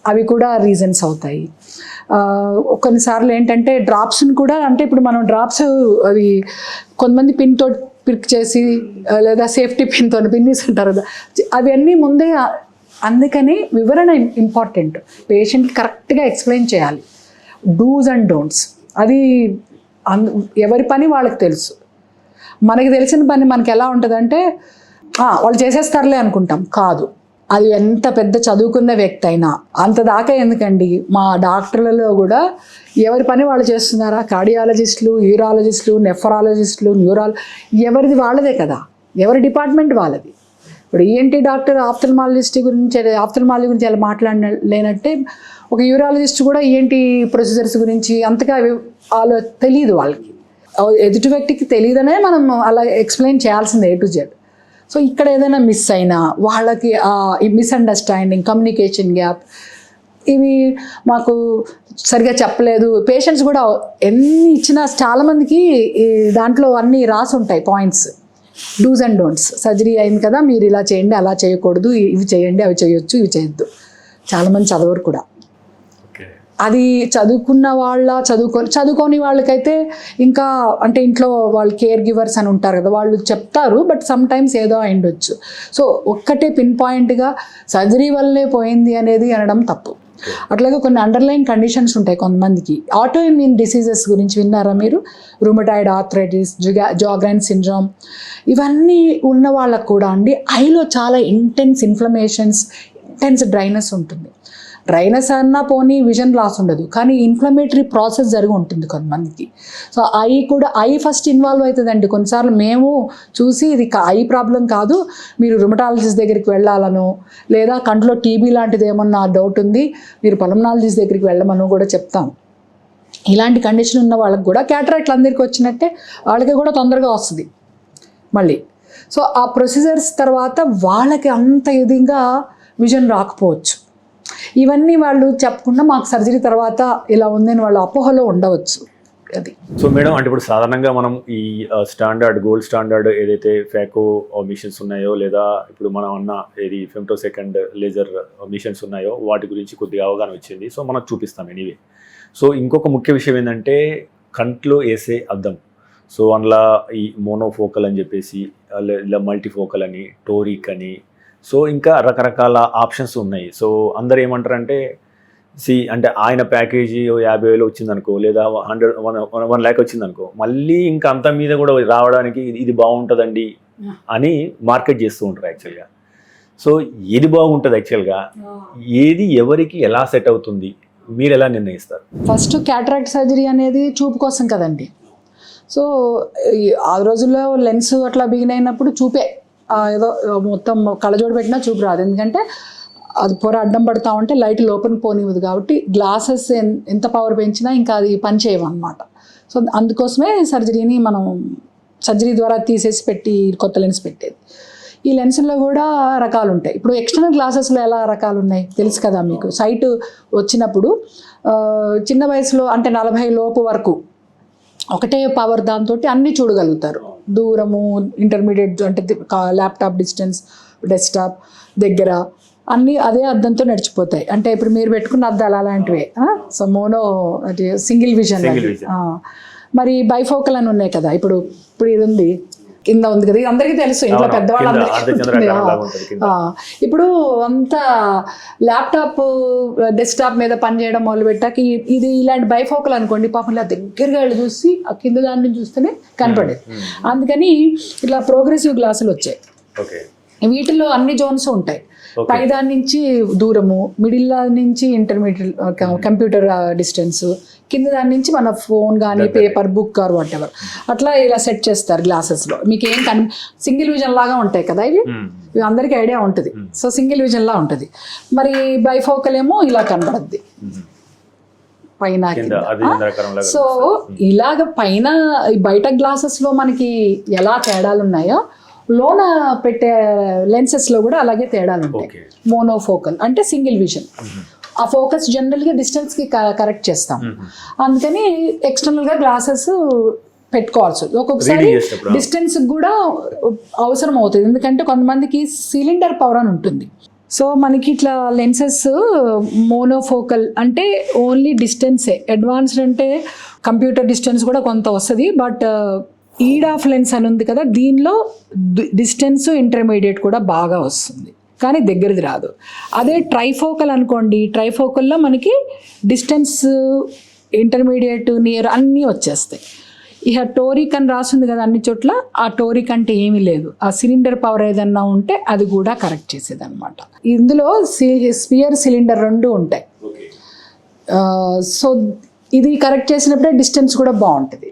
అవి కూడా రీజన్స్ అవుతాయి. కొన్నిసార్లు ఏంటంటే డ్రాప్స్ని కూడా, అంటే ఇప్పుడు మనం డ్రాప్స్ అది కొంతమంది పిన్తో పిక్ చేసి లేదా సేఫ్టీ పిన్తో పిన్నిస్ అంటారు కదా, అవన్నీ ముందే. అందుకని వివరణ ఇంపార్టెంట్, పేషెంట్కి కరెక్ట్గా ఎక్స్ప్లెయిన్ చేయాలి డూస్ అండ్ డోంట్స్. అది ఎవరి పని వాళ్ళకి తెలుసు. మనకి తెలిసిన పని మనకి ఎలా ఉంటుందంటే వాళ్ళు చేసేస్తారులే అనుకుంటాం, కాదు. అది ఎంత పెద్ద చదువుకున్న వ్యక్తి అయినా అంత దాకా ఎందుకండి, మా డాక్టర్లలో కూడా ఎవరి పని వాళ్ళు చేస్తున్నారా, కార్డియాలజిస్టులు, యూరాలజిస్టులు, నెఫ్రాలజిస్టులు, ఎవరిది వాళ్ళదే కదా, ఎవరి డిపార్ట్మెంట్ వాళ్ళది. ఇప్పుడు ఈఎన్టీ డాక్టర్ ఆప్థల్మాలజీ గురించి అలా మాట్లాడలేనట్టే ఒక యూరాలజిస్ట్ కూడా ఈఎన్టీ ప్రొసీజర్స్ గురించి అంతగా వాళ్ళు తెలియదు, వాళ్ళకి ఎదుటి వ్యక్తికి తెలియదనే మనం అలా ఎక్స్ప్లెయిన్ చేయాల్సిందే A to Z. సో ఇక్కడ ఏదైనా మిస్ అయినా వాళ్ళకి ఈ మిస్అండర్స్టాండింగ్, కమ్యూనికేషన్ గ్యాప్, ఇవి మాకు సరిగా చెప్పలేదు. పేషెంట్స్ కూడా ఎన్ని ఇచ్చినా చాలామందికి దాంట్లో అన్నీ రాసి ఉంటాయి points, dos and don'ts. Surgery అయింది కదా, మీరు ఇలా చేయండి, అలా చేయకూడదు, ఇవి చేయండి, అవి చేయొచ్చు, ఇవి చేయొద్దు. చాలామంది చదవరు కూడా. అది చదువుకున్న చదువుకోని వాళ్ళకైతే ఇంకా, అంటే ఇంట్లో వాళ్ళు కేర్ గివర్స్ అని ఉంటారు కదా, వాళ్ళు చెప్తారు, బట్ సమ్ టైమ్స్ ఏదో అయిండొచ్చు. సో ఒక్కటే పిన్ పాయింట్గా సర్జరీ వల్లే పోయింది అనేది అనడం తప్పు. అట్లాగే కొన్ని అండర్లైన్ కండిషన్స్ ఉంటాయి కొంతమందికి. ఆటో ఇమ్యూన్ డిసీజెస్ గురించి విన్నారా మీరు? రుమటాయిడ్ ఆర్థరైటిస్, జాగ్రైన్ సిండ్రోమ్, ఇవన్నీ ఉన్న వాళ్ళకు కూడా అండి ఐలో చాలా ఇంటెన్స్ ఇన్ఫ్లమేషన్స్, ఇంటెన్స్ డ్రైనెస్ ఉంటుంది. డ్రైనెస్ అన్నా పోనీ విజన్ లాస్ ఉండదు, కానీ ఇన్ఫ్లమేటరీ ప్రాసెస్ జరిగి ఉంటుంది కొంతమందికి. సో ఐ ఫస్ట్ ఇన్వాల్వ్ అవుతుందండి. కొన్నిసార్లు మేము చూసి ఇది ఐ ప్రాబ్లం కాదు, మీరు రుమటాలజిస్ట్ దగ్గరికి వెళ్ళాలను, లేదా కంట్లో టీబీ లాంటిది ఏమన్నా డౌట్ ఉంది, మీరు పల్మనాలజిస్ట్ దగ్గరికి వెళ్ళమని కూడా చెప్తాం. ఇలాంటి కండిషన్ ఉన్న వాళ్ళకి కూడా క్యాటరాక్ట్లు అందరికీ వచ్చినట్టే వాళ్ళకి కూడా తొందరగా వస్తుంది మళ్ళీ. సో ఆ ప్రొసీజర్స్ తర్వాత వాళ్ళకి అంత విధంగా విజన్ రాకపోవచ్చు. ఇవన్నీ వాళ్ళు చెప్పకుండా మాకు సర్జరీ తర్వాత ఇలా ఉందని వాళ్ళు అపోహలో ఉండవచ్చు. అది. సో మేడం, అంటే ఇప్పుడు సాధారణంగా మనం ఈ గోల్డ్ స్టాండర్డ్ ఏదైతే ఫ్యాకో మిషన్స్ ఉన్నాయో, లేదా ఇప్పుడు మనం అన్న ఏది ఫెమ్టోసెకండ్ లేజర్ మిషన్స్ ఉన్నాయో వాటి గురించి కొద్దిగా అవగాహన వచ్చింది. సో మనం చూపిస్తాం ఎనీవే. సో ఇంకొక ముఖ్య విషయం ఏంటంటే కంట్లో వేసే అద్దం. సో అందులో ఈ మోనోఫోకల్ అని చెప్పేసి, ఇలా మల్టీఫోకల్ అని, టోరిక్ అని, సో ఇంకా రకరకాల ఆప్షన్స్ ఉన్నాయి. సో అందరు ఏమంటారంటే అంటే ఆయన ప్యాకేజీ 50,000 వచ్చిందనుకో, లేదా 1 lakh వచ్చిందనుకో, మళ్ళీ ఇంకా అంత మీద కూడా రావడానికి ఇది బాగుంటుందండి అని మార్కెట్ చేస్తూ ఉంటారు యాక్చువల్గా. సో ఏది బాగుంటుంది యాక్చువల్గా, ఏది ఎవరికి ఎలా సెట్ అవుతుంది, మీరు ఎలా నిర్ణయిస్తారు? ఫస్ట్ క్యాటరాక్ట్ సర్జరీ అనేది చూపు కోసం కదండి. సో ఆ రోజుల్లో లెన్స్ అట్లా బిగిన్ అయినప్పుడు చూపే ఏదో మొత్తం కళ్ళజోడు పెట్టినా చూపు రాదు, ఎందుకంటే అది పొర అడ్డం పడతా ఉంటే లైట్ లోపలికి పోనివ్వదు. కాబట్టి గ్లాసెస్ ఎంత పవర్ పెంచినా ఇంకా అది పని చేయవన్నమాట. సో అందుకోసమే సర్జరీ ద్వారా తీసేసి పెట్టి కొత్త లెన్స్ పెట్టేది. ఈ లెన్సుల్లో కూడా రకాలు ఉంటాయి. ఇప్పుడు ఎక్స్టర్నల్ గ్లాసెస్లో ఎలా రకాలు ఉన్నాయి తెలుసు కదా మీకు. సైట్ వచ్చినప్పుడు చిన్న వయసులో అంటే 40 లోపు వరకు ఒకటే పవర్ దాంతో అన్నీ చూడగలుగుతారు. దూరము, ఇంటర్మీడియట్ అంటే ల్యాప్టాప్ డిస్టెన్స్, డెస్క్టాప్ దగ్గర అన్నీ అదే అద్దంతో నడిచిపోతాయి. అంటే ఇప్పుడు మీరు పెట్టుకున్న అద్దాలు అలాంటివే. సో మోనో అంటే సింగిల్ విజన్. మరి బైఫోకల్ అని ఉన్నాయి కదా, ఇప్పుడు ఇది ఉంది, కింద ఉంది కదా, అందరికీ తెలుసు, ఇంట్లో పెద్దవాళ్ళందరికీ. ఇప్పుడు అంతా ల్యాప్టాప్ డెస్క్టాప్ మీద పనిచేయడం మొదలు పెట్టాక ఇది ఇలాంటి బైఫోకల్ అనుకోండి, పాపం ఇలా దగ్గరగా వెళ్ళి చూసి ఆ కింద దాన్ని చూస్తేనే కనపడేది. అందుకని ఇట్లా ప్రోగ్రెసివ్ గ్లాసులు వచ్చాయి. వీటిలో అన్ని జోన్స్ ఉంటాయి. పైదాని నుంచి దూరము, మిడిల్ నుంచి ఇంటర్మీడియట్ కంప్యూటర్ డిస్టెన్స్, కింద దాని నుంచి మన ఫోన్ కానీ paper, book or what ever అట్లా ఇలా సెట్ చేస్తారు గ్లాసెస్లో. మీకు ఏం సింగిల్ విజన్ లాగా ఉంటాయి కదా ఇవి అందరికీ ఐడియా ఉంటుంది. సో సింగిల్ విజన్ లా ఉంటుంది. మరి బైఫోకల్ ఏమో ఇలా కనబడద్ది పైన. సో ఇలాగ పైన బయట గ్లాసెస్లో మనకి ఎలా తేడాలు ఉన్నాయో లోన పెట్టే లెన్సెస్లో కూడా అలాగే తేడాలు ఉంటాయి. మోనోఫోకల్ అంటే సింగిల్ విజన్. ఆ ఫోకస్ జనరల్గా డిస్టెన్స్కి కరెక్ట్ చేస్తాం. అందుకని ఎక్స్టర్నల్గా గ్లాసెస్ పెట్టుకోవాల్సి ఒక్కొక్కసారి డిస్టెన్స్ కూడా అవసరం అవుతుంది. ఎందుకంటే కొంతమందికి సిలిండర్ పవర్ అని ఉంటుంది. సో మనకి ఇట్లా లెన్సెస్ మోనోఫోకల్ అంటే ఓన్లీ డిస్టెన్సే. అడ్వాన్స్డ్ అంటే కంప్యూటర్ డిస్టెన్స్ కూడా కొంత వస్తుంది. బట్ ఈడ్ ఆఫ్ లెన్స్ అని ఉంది కదా, దీనిలో డిస్టెన్స్ ఇంటర్మీడియట్ కూడా బాగా వస్తుంది, కానీ దగ్గరది రాదు. అదే ట్రైఫోకల్ అనుకోండి, ట్రైఫోకల్లో మనకి డిస్టెన్స్, ఇంటర్మీడియట్, నియర్ అన్నీ వచ్చేస్తాయి. ఇక టోరిక్ అని రాస్తుంది కదా అన్ని చోట్ల, ఆ టోరిక్ అంటే ఏమీ లేదు. ఆ సిలిండర్ పవర్ ఏదన్నా ఉంటే అది కూడా కరెక్ట్ చేసేది అనమాట. ఇందులో స్పియర్, సిలిండర్ 2 ఉంటాయి. సో ఇది కరెక్ట్ చేసినప్పుడే డిస్టెన్స్ కూడా బాగుంటుంది.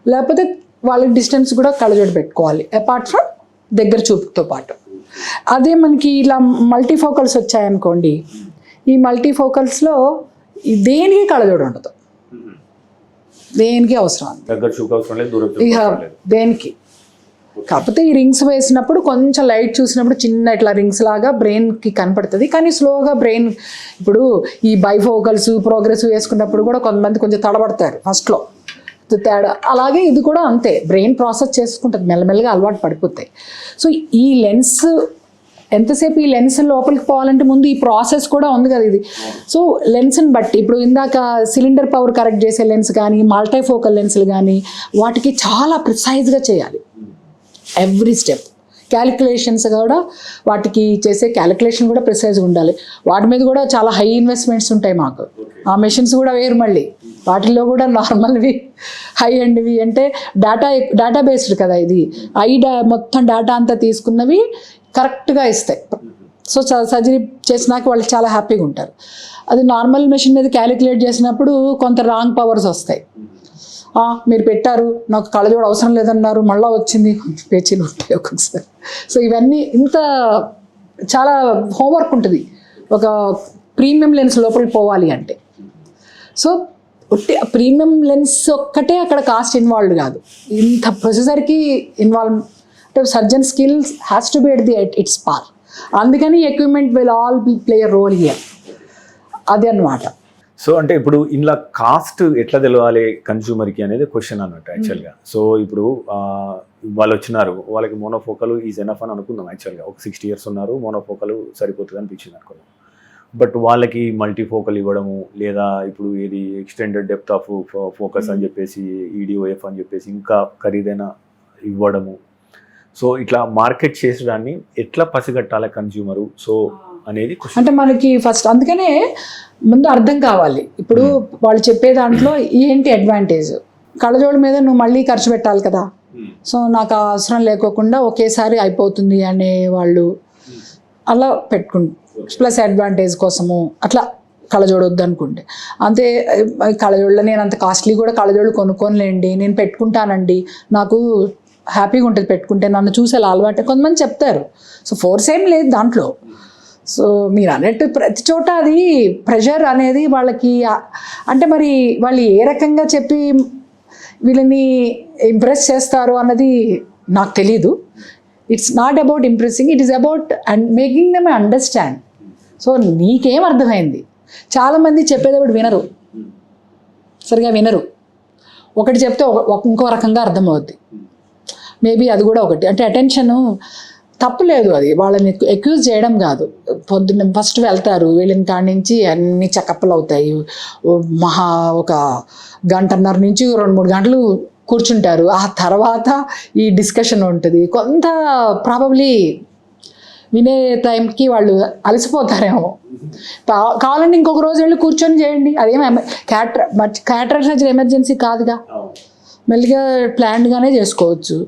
లేకపోతే వాళ్ళకి డిస్టెన్స్ కూడా కళ్ళజోడు పెట్టుకోవాలి అపార్ట్ ఫ్రమ్ దగ్గర చూపుతో పాటు. అదే మనకి ఇలా మల్టీఫోకల్స్ వచ్చాయనుకోండి, ఈ మల్టీఫోకల్స్లో దేనికి కళ్ళజోడు ఉండదు, దేనికి అవసరం ఇక దేనికి. కాకపోతే ఈ రింగ్స్ వేసినప్పుడు కొంచెం లైట్ చూసినప్పుడు చిన్న ఇట్లా రింగ్స్ లాగా బ్రెయిన్కి కనపడుతుంది, కానీ స్లోగా బ్రెయిన్ ఇప్పుడు ఈ బైఫోకల్స్ ప్రోగ్రెసివ్ వేసుకున్నప్పుడు కూడా కొంతమంది కొంచెం తడబడతారు ఫస్ట్లో తేడా. అలాగే ఇది కూడా అంతే, బ్రెయిన్ ప్రాసెస్ చేసుకుంటుంది, మెల్లమెల్లగా అలవాటు పడిపోతాయి. సో ఈ లెన్స్ ఎంతసేపు ఈ లెన్స్ లోపలికి పోవాలంటే ముందు ఈ ప్రాసెస్ కూడా ఉంది కదా ఇది. సో లెన్స్ని బట్టి ఇప్పుడు ఇందాక సిలిండర్ పవర్ కరెక్ట్ చేసే లెన్స్ కానీ మల్టీఫోకల్ లెన్స్లు కానీ వాటికి చాలా ప్రిసైజ్గా చేయాలి ఎవ్రీ స్టెప్. క్యాలిక్యులేషన్స్ కూడా వాటికి చేసే క్యాలిక్యులేషన్ కూడా ప్రిసైజ్గా ఉండాలి. వాటి మీద కూడా చాలా హై ఇన్వెస్ట్మెంట్స్ ఉంటాయి మాకు. ఆ మెషిన్స్ కూడా వేరు మళ్ళీ. వాటిల్లో కూడా నార్మల్వి హై అండ్వి అంటే డేటా బేస్డ్ కదా ఇది. మొత్తం డేటా అంతా తీసుకున్నవి కరెక్ట్గా ఇస్తాయి. సో సర్జరీ చేసినాక వాళ్ళు చాలా హ్యాపీగా ఉంటారు. అది నార్మల్ మెషిన్ మీద క్యాలిక్యులేట్ చేసినప్పుడు కొంత రాంగ్ పవర్స్ వస్తాయి. మీరు పెట్టారు, నాకు కళ్ళజోడు అవసరం లేదన్నారు, మళ్ళీ వచ్చింది, పేచీలు ఉంటాయి ఒక్కొక్కసారి. సో ఇవన్నీ ఇంత చాలా హోంవర్క్ ఉంటుంది ఒక ప్రీమియం లెన్స్ లోపలికి పోవాలి అంటే. సో ప్రీమియం లెన్స్ ఒక్కటే అక్కడ కాస్ట్ ఇన్వాల్వ్డ్ కాదు, ఇంత ప్రొసెసర్కి ఇన్వాల్వ్ అంటే surgeon skills has to be at the its par. అందుకని equipment will all play role here. అది అన్నమాట. సో అంటే ఇప్పుడు ఇందులో కాస్ట్ ఎట్లా తెలవాలి కన్స్యూమర్కి అనేది క్వశ్చన్ అన్నట్టు యాక్చువల్గా. సో ఇప్పుడు వాళ్ళు వచ్చినారు, వాళ్ళకి మోనోఫోకల్ ఈజ్ ఎనఫ్ అని అనుకుందాం. యాక్చువల్గా ఒక 60 years ఉన్నారు, మోనోఫోకల్ సరిపోతుంది అనిపించింది అనుకుందాం. బట్ వాళ్ళకి మల్టీఫోకల్ ఇవ్వడము, లేదా ఇప్పుడు ఇది ఎక్స్టెండెడ్ డెప్త్ ఆఫ్ ఫోకస్ అని చెప్పేసి ఈడిఓఎఫ్ అని చెప్పేసి ఇంకా ఖరీదైన ఇవ్వడము. సో ఇట్లా మార్కెట్ చేసడాన్ని ఎట్లా పసిగట్టాలి కన్స్యూమరు సో అనేది అంటే మనకి ఫస్ట్ అందుకనే ముందు అర్థం కావాలి. ఇప్పుడు వాళ్ళు చెప్పే దాంట్లో ఏంటి అడ్వాంటేజ్. కళ్ళజోడు మీద నువ్వు మళ్ళీ ఖర్చు పెట్టాలి కదా, సో నాకు అవసరం లేకోకుండా ఒకేసారి అయిపోతుంది అనే వాళ్ళు అలా పెట్టుకుంటారు. ప్లస్ అడ్వాంటేజ్ కోసము అట్లా కళ్ళజోడు వద్దు అనుకుంటే అంతే. కళ్ళజోడులో నేను అంత కాస్ట్లీ కూడా కళ్ళజోడు కొనుక్కోనిలేండి, నేను పెట్టుకుంటానండి, నాకు హ్యాపీగా ఉంటుంది పెట్టుకుంటే, నన్ను చూసేలా అలవాటు కొంతమంది చెప్తారు. సో ఫోర్స్ ఏం లేదు దాంట్లో. సో మీరు అన్నట్టు ప్రతి చోట అది ప్రెషర్ అనేది వాళ్ళకి అంటే మరి వాళ్ళు ఏ రకంగా చెప్పి వీళ్ళని ఇంప్రెస్ చేస్తారు అన్నది నాకు తెలీదు. It's not about impressing, it is about making them understand. So నీకేం అర్థమైంది. చాలామంది చెప్పేటప్పుడు వినరు, సరిగా వినరు. ఒకటి చెప్తే ఇంకో రకంగా అర్థమవుద్ది. మేబీ అది కూడా ఒకటి. అంటే అటెన్షను తప్పులేదు, అది వాళ్ళని ఎక్యూజ్ చేయడం కాదు. పొద్దున్న ఫస్ట్ వెళ్తారు, వెళ్ళిన కాడి నుంచి అన్ని చెకప్లు అవుతాయి. ఒక 1.5 నుంచి 2-3 గంటలు కూర్చుంటారు. ఆ తర్వాత ఈ డిస్కషన్ ఉంటుంది. కొంత ప్రాబబ్లీ వినే టైంకి వాళ్ళు అలసిపోతారేమో. కావాలంటే ఇంకొక రోజు వెళ్ళి కూర్చొని చేయండి, అదేం క్యాటరాక్ట్ సర్జరీ ఎమర్జెన్సీ కాదుగా, మెల్లిగా ప్లాన్డ్గానే చేసుకోవచ్చు.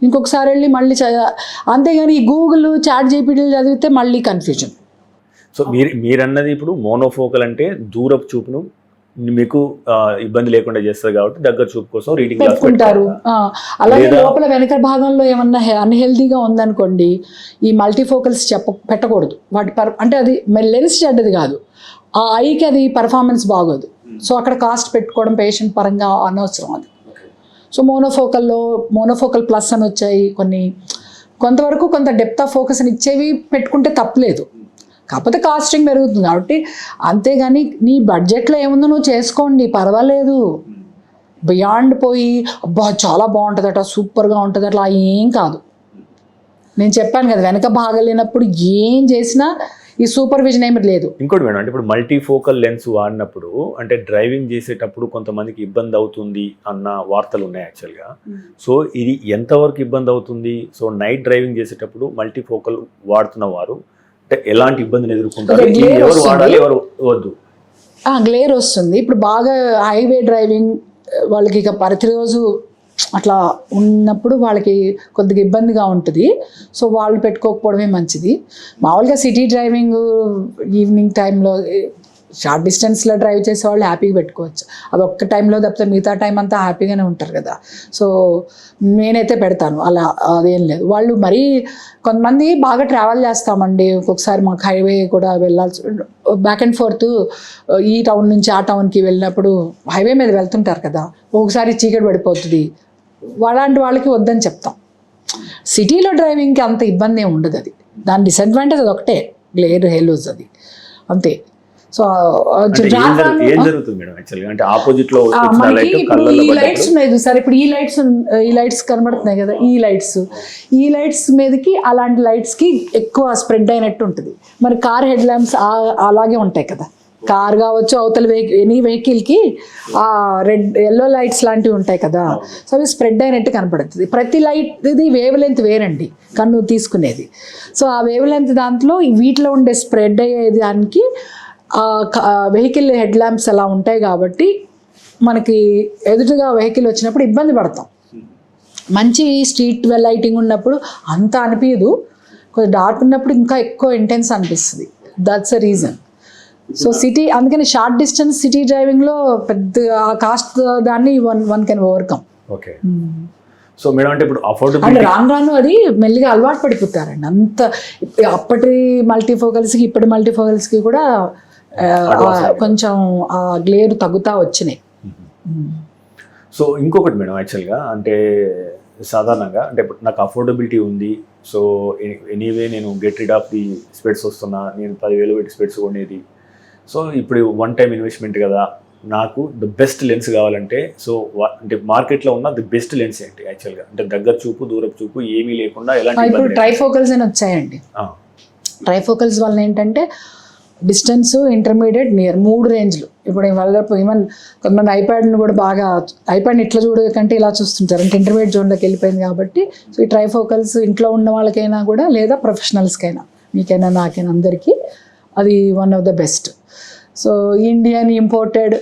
ఇంకొకసారి వెళ్ళి మళ్ళీ అంతేగాని ఈ గూగుల్ చాట్ జీపీటీలు చదివితే మళ్ళీ కన్ఫ్యూజన్. సో మీరన్నది ఇప్పుడు మోనోఫోకల్ అంటే దూరపు చూపును మీకు ఇబ్బంది లేకుండా చేస్తారు కాబట్టి దగ్గర చూపు కోసం రీడింగ్ పెట్టుకుంటారు. అలాగే లోపల వెనక భాగంలో ఏమన్నా అన్హెల్దీగా ఉందనుకోండి, ఈ మల్టీఫోకల్స్ పెట్టకూడదు. వాటి అంటే అది లెన్స్ చెడ్డది కాదు, ఆ ఐకి అది పర్ఫార్మెన్స్ బాగోదు. సో అక్కడ కాస్ట్ పెట్టుకోవడం పేషెంట్ పరంగా అనవసరం అది. సో మోనోఫోకల్ ప్లస్ అని వచ్చాయి కొంతవరకు కొంత డెప్త్ ఆఫ్ ఫోకస్ని ఇచ్చేవి పెట్టుకుంటే తప్పలేదు. కాకపోతే కాస్టింగ్ పెరుగుతుంది కాబట్టి, అంతేగాని నీ బడ్జెట్లో ఏముందో నువ్వు చేసుకోండి, పర్వాలేదు. బియాండ్ పోయి అబ్బా చాలా బాగుంటుందట, సూపర్గా ఉంటుంది అట్లా ఏం కాదు. నేను చెప్పాను కదా, వెనక బాగలేనప్పుడు ఏం చేసినా ఈ సూపర్విజన్ ఏమి లేదు. ఇంకోటి మేడం, అంటే ఇప్పుడు మల్టీఫోకల్ లెన్స్ వాడినప్పుడు అంటే డ్రైవింగ్ చేసేటప్పుడు కొంతమందికి ఇబ్బంది అవుతుంది అన్న వార్తలు ఉన్నాయి యాక్చువల్గా. సో ఇది ఎంతవరకు ఇబ్బంది అవుతుంది? సో నైట్ డ్రైవింగ్ చేసేటప్పుడు మల్టీఫోకల్ వాడుతున్న వారు అంటే ఎలాంటి ఇబ్బందిని ఎదుర్కొంటారు? ఎవరు వాడాలి, ఎవరు వద్దు? గ్లేర్ వస్తుంది. ఇప్పుడు బాగా హైవే డ్రైవింగ్ వాళ్ళకి ఇక ప్రతిరోజు అట్లా ఉన్నప్పుడు వాళ్ళకి కొద్దిగా ఇబ్బందిగా ఉంటుంది. సో వాళ్ళు పెట్టుకోకపోవడమే మంచిది. మామూలుగా సిటీ డ్రైవింగ్ ఈవినింగ్ టైంలో షార్ట్ డిస్టెన్స్లో డ్రైవ్ చేసే వాళ్ళు హ్యాపీగా పెట్టుకోవచ్చు. అది ఒక్క టైంలో తప్పితే మిగతా టైం అంతా హ్యాపీగానే ఉంటారు కదా. సో నేనైతే పెడతాను, అలా అదేం లేదు. వాళ్ళు మరీ కొంతమంది బాగా ట్రావెల్ చేస్తామండి, ఒక్కొక్కసారి మాకు హైవే కూడా వెళ్ళాల్సి బ్యాక్ అండ్ ఫోర్త్ ఈ టౌన్ నుంచి ఆ టౌన్కి వెళ్ళినప్పుడు హైవే మీద వెళ్తుంటారు కదా, ఒక్కొక్కసారి చీకటి పడిపోతుంది. అలాంటి వాళ్ళకి వద్దని చెప్తాం. సిటీలో డ్రైవింగ్కి అంత ఇబ్బంది ఏమి ఉండదు. అది దాని డిసడ్వాంటేజ్ అది ఒకటే, గ్లేర్ హేలోస్ అది అంతే. సో ఏం జరుగుతుంది మేడం యాక్చువల్గా అంటే ఆపోజిట్ లో మనకి ఇప్పుడు ఈ లైట్స్ ఉన్నాయి చూసారు, ఇప్పుడు ఈ లైట్స్ కనబడుతున్నాయి కదా, ఈ లైట్స్ మీదకి అలాంటి లైట్స్కి ఎక్కువ స్ప్రెడ్ అయినట్టు ఉంటుంది. మరి కార్ హెడ్ ల్యాంప్స్ అలాగే ఉంటాయి కదా, కార్ కావచ్చు, అవతల ఎనీ వెహికల్కి ఆ రెడ్ ఎల్లో లైట్స్ లాంటివి ఉంటాయి కదా, సో అవి స్ప్రెడ్ అయినట్టు కనపడుతుంది. ప్రతి లైట్ ఇది వేవ్ లెంత్ వేరండి కన్ను తీసుకునేది. సో ఆ వేవ్ లెంత్ దాంట్లో వీటిలో ఉండే స్ప్రెడ్ అయ్యే దానికి వెహికల్ హెడ్ ల్యాంప్స్ అలా ఉంటాయి కాబట్టి మనకి ఎదుటిగా వెహికల్ వచ్చినప్పుడు ఇబ్బంది పడతాం. మంచి స్ట్రీట్ లైటింగ్ ఉన్నప్పుడు అంత అనిపించదు, కొంచెం డార్క్ ఉన్నప్పుడు ఇంకా ఎక్కువ ఇంటెన్స్ అనిపిస్తుంది. That's a reason. So city, అందుకని షార్ట్ డిస్టెన్స్ సిటీ డ్రైవింగ్లో పెద్ద ఆ కాస్ట్ దాన్ని one can overcome. Okay. So madam అంటే ఇప్పుడు అండ్ అఫోర్డబిలిటీ రాను అది మెల్లిగా అలవాటు పడిపోతారండి. అంత అప్పటి మల్టీఫోకల్స్కి ఇప్పటి మల్టీఫోకల్స్కి కూడా కొంచెం ఆ గ్లేర్ తగ్గుతా వచ్చినాయి. సో ఇంకొకటి మేడం, యాక్చువల్గా అంటే సాధారణంగా అంటే ఇప్పుడు నాకు అఫోర్డబిలిటీ ఉంది, సో ఎనీవే నేను గెట్ రిడ్ ఆఫ్ ది స్పెట్స్ వస్తున్నా, నేను 10,000 పెట్టి స్పెట్స్ కొనేది. సో ఇప్పుడు వన్ టైం ఇన్వెస్ట్మెంట్ కదా, నాకు ద బెస్ట్ లెన్స్ కావాలంటే సో అంటే మార్కెట్లో ఉన్న ది బెస్ట్ లెన్స్ ఏంటి యాక్చువల్గా? అంటే దగ్గర చూపు, దూరపు చూపు ఏమీ లేకుండా ఎలాంటి ఇప్పుడు ట్రైఫోకల్స్ అని వచ్చాయండి. ట్రైఫోకల్స్ వల్ల ఏంటంటే డిస్టెన్స్, ఇంటర్మీడియట్, నియర్ 3 రేంజ్లు. ఇప్పుడు వాళ్ళ ఈవెన్ కొంతమంది ఐప్యాడ్ని కూడా బాగా ఐప్యాడ్ని ఇట్లా చూడకంటే ఇలా చూస్తుంటారు, అంటే ఇంటర్మీడియట్ జోన్లోకి వెళ్ళిపోయింది కాబట్టి. సో ఈ ట్రైఫోకల్స్ ఇంట్లో ఉన్న వాళ్ళకైనా కూడా లేదా ప్రొఫెషనల్స్కైనా, మీకైనా నాకైనా అందరికీ అది one of the best. So Indian imported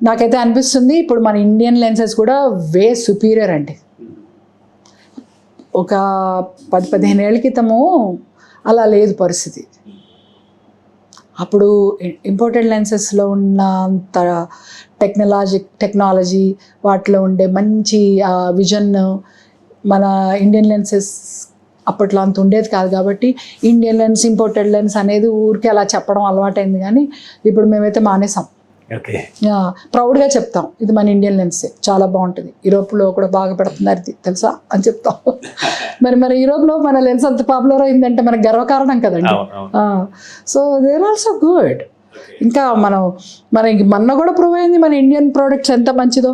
నాకైతే అనిపిస్తుంది ఇప్పుడు మన ఇండియన్ లెన్సెస్ కూడా వే సుపీరియర్ అండి. ఒక 10-15 ఏళ్ళ క్రితము అలా లేదు పరిస్థితి. అప్పుడు ఇంపోర్టెడ్ లెన్సెస్లో ఉన్నంత టెక్నాలజీ వాటిలో ఉండే మంచి విజన్ మన ఇండియన్ లెన్సెస్ అప్పట్లో అంత ఉండేది కాదు. కాబట్టి ఇండియన్ లెన్స్, ఇంపోర్టెడ్ లెన్స్ అనేది ఊరికే అలా చెప్పడం అలవాటైంది. కానీ ఇప్పుడు మేమైతే మానేసాం. ఓకే. ప్రౌడ్గా చెప్తాం ఇది మన ఇండియన్ లెన్సే, చాలా బాగుంటుంది, యూరోప్లో కూడా బాగా పెడుతున్నారు ఇది తెలుసా అని చెప్తాం. మరి యూరోప్లో మన లెన్స్ అంత పాపులర్ అయిందంటే మనకు గర్వకారణం కదండి. So there also good. ఇంకా మనకి మొన్న కూడా ప్రూవ్ అయింది మన ఇండియన్ ప్రోడక్ట్స్ ఎంత మంచిదో.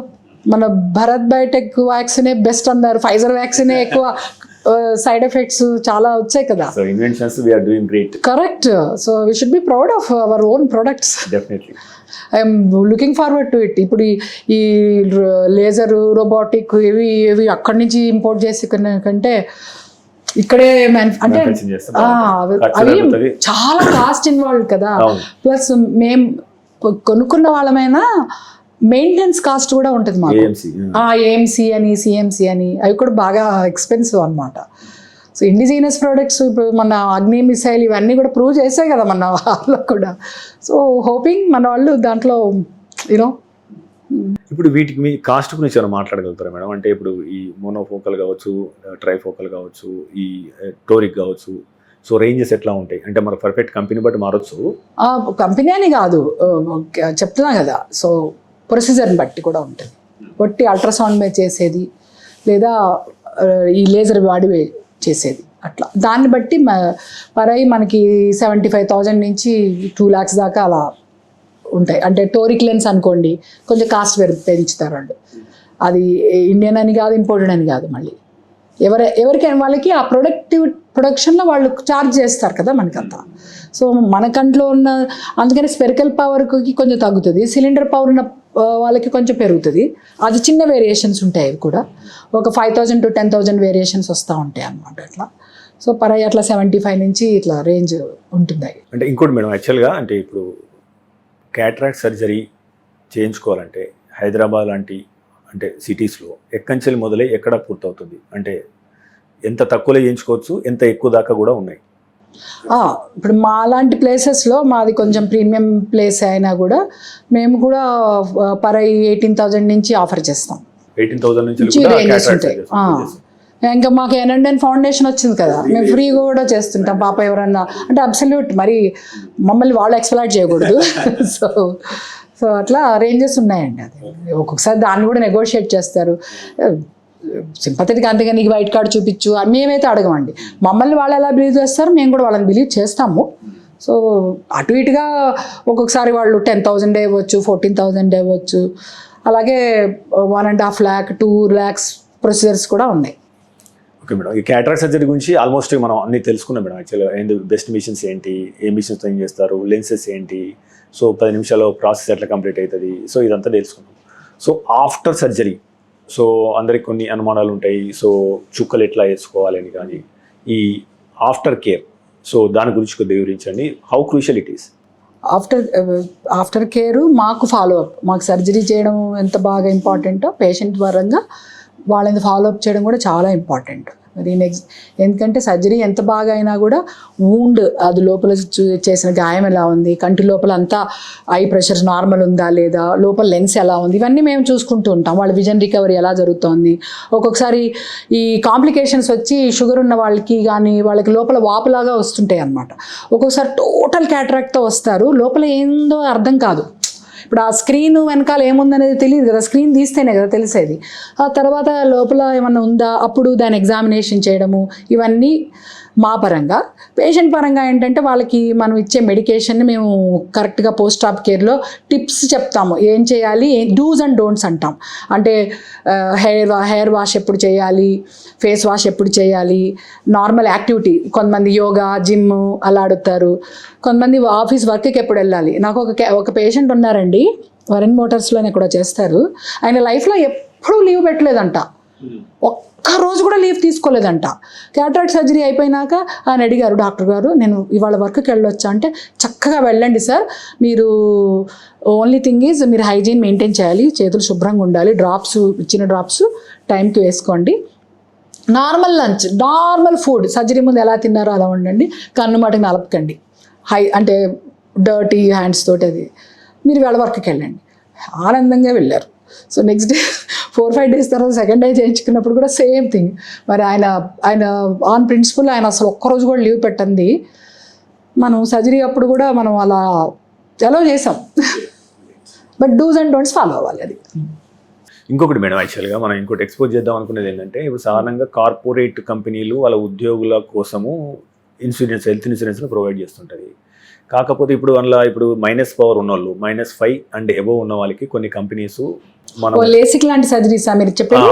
మన భారత్ బయోటెక్ వ్యాక్సినే బెస్ట్ అన్నారు, ఫైజర్ వ్యాక్సినే ఎక్కువ సైడ్ ఎఫెక్ట్స్ చాలా వచ్చాయి కదా. So inventions we are doing great. Correct. So we should be proud of our own products. Definitely. I'm looking forward to it. ఇప్పుడు ఈ లేజర్, రోబోటిక్ ఇవి అక్కడి నుంచి ఇంపోర్ట్ చేసి కంటే ఇక్కడే అంటే అవి చాలా కాస్ట్ ఇన్వాల్వ్ కదా. ప్లస్ మేము కొనుక్కున్న వాళ్ళమైనా మెయింటెనెన్స్ కాస్ట్ కూడా ఉంటుంది మాకు. ఏఎంసీ అని, సిఎంసి అని, అవి కూడా బాగా ఎక్స్పెన్సివ్ అనమాట. సో ఇండిజినస్ ప్రోడక్ట్స్ ఇప్పుడు మన అగ్ని మిసైల్ ఇవన్నీ కూడా ప్రూవ్ చేసాయి కదా మన వాళ్ళు కూడా. సో హోపింగ్ మన వాళ్ళు దాంట్లో యూనో. ఇప్పుడు వీటికి మీ కాస్ట్ గురించి ఏమైనా మాట్లాడగలుగుతారా మేడం? అంటే ఇప్పుడు ఈ మోనోఫోకల్ కావచ్చు, ట్రైఫోకల్ కావచ్చు, ఈ టోరిక్ కావచ్చు, సో రేంజెస్ ఎట్లా ఉంటాయి? అంటే మన పర్ఫెక్ట్ కంపెనీ బట్టి మారచ్చు. కంపెనీ అని కాదు చెప్తున్నా కదా. సో ప్రొసీజర్ని బట్టి కూడా ఉంటుంది. ఒట్టి అల్ట్రాసౌండ్ మీద చేసేది లేదా ఈ లేజర్ వాడి చేసేది అట్లా, దాన్ని బట్టి మనకి 75,000 నుంచి 2 lakhs దాకా అలా ఉంటాయి. అంటే టోరిక్ లెన్స్ అనుకోండి కొంచెం కాస్ట్ పెంచుతారు వాళ్ళు. అది ఇండియన్ అని కాదు, ఇంపోర్టెడ్ అని కాదు. మళ్ళీ ఎవరికైనా వాళ్ళకి ఆ ప్రొడక్షన్లో వాళ్ళు ఛార్జ్ చేస్తారు కదా మనకంతా. సో మన కంట్లో ఉన్న అందుకని స్పెరికల్ పవర్కి కొంచెం తగ్గుతుంది, సిలిండర్ పవర్ ఉన్న వాళ్ళకి కొంచెం పెరుగుతుంది. అది చిన్న వేరియేషన్స్ ఉంటాయి. అవి కూడా ఒక 5,000 to 10,000 వేరియేషన్స్ వస్తూ ఉంటాయి అన్నమాట అట్లా. సో అట్లా 75 నుంచి ఇట్లా రేంజ్ ఉంటుంది. అంటే ఇంకోటి మేడం, యాక్చువల్గా అంటే ఇప్పుడు క్యాటరాక్ట్ సర్జరీ చేయించుకోవాలంటే హైదరాబాద్ లాంటి అంటే సిటీస్లో ఎక్కంచెలు మొదలై ఎక్కడ పూర్తవుతుంది? అంటే ఎంత తక్కువలో చేయించుకోవచ్చు, ఎంత ఎక్కువ దాకా కూడా ఉన్నాయి. ఇప్పుడు మా లాంటి ప్లేసెస్లో మాది కొంచెం ప్రీమియం ప్లేస్ అయినా కూడా మేము కూడా 18,000 నుంచి ఆఫర్ చేస్తాం. 18,000 నుంచి రేంజెస్ ఉంటాయి. ఇంకా మాకు ఎన్ఎండ్ ఫౌండేషన్ వచ్చింది కదా, మేము ఫ్రీగా కూడా చేస్తుంటాం. పాప ఎవరన్నా అంటే అబ్సల్యూట్ మరి మమ్మల్ని వాళ్ళు ఎక్స్ప్లాయిట్ చేయకూడదు. సో అట్లా రేంజెస్ ఉన్నాయండి. అది ఒక్కొక్కసారి దాన్ని కూడా నెగోషియేట్ చేస్తారు. సింపథెటిక్, అంతేగా నీకు వైట్ కార్డ్ చూపించు అని మేమైతే అడగమండి. మమ్మల్ని వాళ్ళు ఎలా బిలీవ్ చేస్తారు, మేము కూడా వాళ్ళని బిలీవ్ చేస్తాము. సో అటు ఇటుగా ఒక్కొక్కసారి వాళ్ళు 10,000 ఇవ్వచ్చు, 14,000 ఇవ్వచ్చు. అలాగే 1.5 lakh, 2 lakhs ప్రొసీజర్స్ కూడా ఉన్నాయి. ఓకే మేడం, ఈ క్యాటరాక్ట్ సర్జరీ గురించి ఆల్మోస్ట్ మనం అన్ని తెలుసుకున్నాం మేడం. యాక్చువల్గా ఏంటి బెస్ట్ మిషన్స్ ఏంటి, ఏ మిషన్స్తో ఏం చేస్తారు, లెన్సెస్ ఏంటి, సో 10 నిమిషాల్లో ప్రాసెస్ ఎట్లా కంప్లీట్ అవుతుంది, సో ఇదంతా తెలుసుకున్నాం. సో ఆఫ్టర్ సర్జరీ, సో అందరికి కొన్ని అనుమానాలు ఉంటాయి. సో చుక్కలు ఎట్లా వేసుకోవాలి అని కానీ, ఈ ఆఫ్టర్ కేర్, సో దాని గురించి కొద్దిగా వివరించండి. How crucial it is? After care మాకు ఫాలోఅప్, మాకు సర్జరీ చేయడం ఎంత బాగా ఇంపార్టెంటో పేషెంట్ పరంగా వాళ్ళని ఫాలోఅప్ చేయడం కూడా చాలా ఇంపార్టెంట్. మరి నెక్స్ట్, ఎందుకంటే సర్జరీ ఎంత బాగా అయినా కూడా వూండ్, అది లోపల చేసిన గాయం ఎలా ఉంది, కంటి లోపల అంతా ఐ ప్రెషర్ నార్మల్ ఉందా లేదా, లోపల లెన్స్ ఎలా ఉంది, ఇవన్నీ మేము చూసుకుంటూ ఉంటాం. వాళ్ళ విజన్ రికవరీ ఎలా జరుగుతోంది. ఒక్కొక్కసారి ఈ కాంప్లికేషన్స్ వచ్చి షుగర్ ఉన్న వాళ్ళకి కానీ వాళ్ళకి లోపల వాపులాగా వస్తుంటాయి అన్నమాట. ఒక్కొక్కసారి టోటల్ క్యాటరాక్ట్తో వస్తారు, లోపల ఏందో అర్థం కాదు. ఇప్పుడు ఆ స్క్రీన్ వెనకాల ఏముందనేది తెలియదు కదా, స్క్రీన్ తీస్తేనే కదా తెలిసేది. ఆ తర్వాత లోపల ఏమన్నా ఉందా, అప్పుడు దాని ఎగ్జామినేషన్ చేయడము, ఇవన్నీ మా పరంగా. పేషెంట్ పరంగా ఏంటంటే వాళ్ళకి మనం ఇచ్చే మెడికేషన్ని మేము కరెక్ట్గా పోస్ట్ ఆప్ టిప్స్ చెప్తాము, ఏం చేయాలి, డూస్ అండ్ డోంట్స్ అంటాం. అంటే హెయిర్ వాష్ ఎప్పుడు చేయాలి, ఫేస్ వాష్ ఎప్పుడు చేయాలి, నార్మల్ యాక్టివిటీ, కొంతమంది యోగా, జిమ్ అలా అడుగుతారు. కొంతమంది ఆఫీస్ వర్క్కి ఎప్పుడు వెళ్ళాలి. నాకు ఒక పేషెంట్ ఉన్నారండి, వరుణ్ మోటార్స్లోనే కూడా చేస్తారు. ఆయన లైఫ్లో ఎప్పుడూ లీవ్ పెట్టలేదంట, ఒక్క రోజు కూడా లీవ్ తీసుకోలేదంట. క్యాటరాక్ట్ సర్జరీ అయిపోయినాక ఆయన అడిగారు, డాక్టర్ గారు నేను ఇవాళ వర్క్కి వెళ్ళొచ్చా అంటే, చక్కగా వెళ్ళండి సార్, మీరు ఓన్లీ థింగ్ ఈజ్ మీరు హైజీన్ మెయింటైన్ చేయాలి, చేతులు శుభ్రంగా ఉండాలి, డ్రాప్స్ ఇచ్చిన డ్రాప్స్ టైంకి వేసుకోండి, normal lunch, normal food surgery ముందు ఎలా తిన్నారో అలా ఉండండి, కన్ను మటుకు నలపకండి, అంటే డర్టీ హ్యాండ్స్ తోటి, అది మీరు వేళ వర్క్కి వెళ్ళండి. ఆనందంగా వెళ్ళారు. సో నెక్స్ట్ డే 4-5 days తర్వాత సెకండ్ డే చేయించుకున్నప్పుడు కూడా సేమ్ థింగ్. మరి ఆయన ఆన్ ప్రిన్సిపల్ ఆయన అసలు ఒక్కరోజు కూడా లీవ్ పెట్టండి. మనం సర్జరీ అప్పుడు కూడా మనం అలా అలౌ చేసాం, but dos and don'ts follow అవ్వాలి. అది ఇంకొకటి మేడం, యాక్చువల్గా మనం ఇంకోటి ఎక్స్పోజ్ చేద్దాం అనుకునేది ఏంటంటే, ఇప్పుడు సాధారణంగా కార్పొరేట్ కంపెనీలు వాళ్ళ ఉద్యోగుల కోసము ఇన్సూరెన్స్, హెల్త్ ఇన్సూరెన్స్ను ప్రొవైడ్ చేస్తుంటుంది. కాకపోతే ఇప్పుడు అందులో ఇప్పుడు -4 ఉన్నోళ్ళు, -5 అండ్ ఎబోవ్ ఉన్న వాళ్ళకి కొన్ని కంపెనీస్ మనం లేసిక్ లాంటి సర్జరీస్ మీరు చెప్పేది,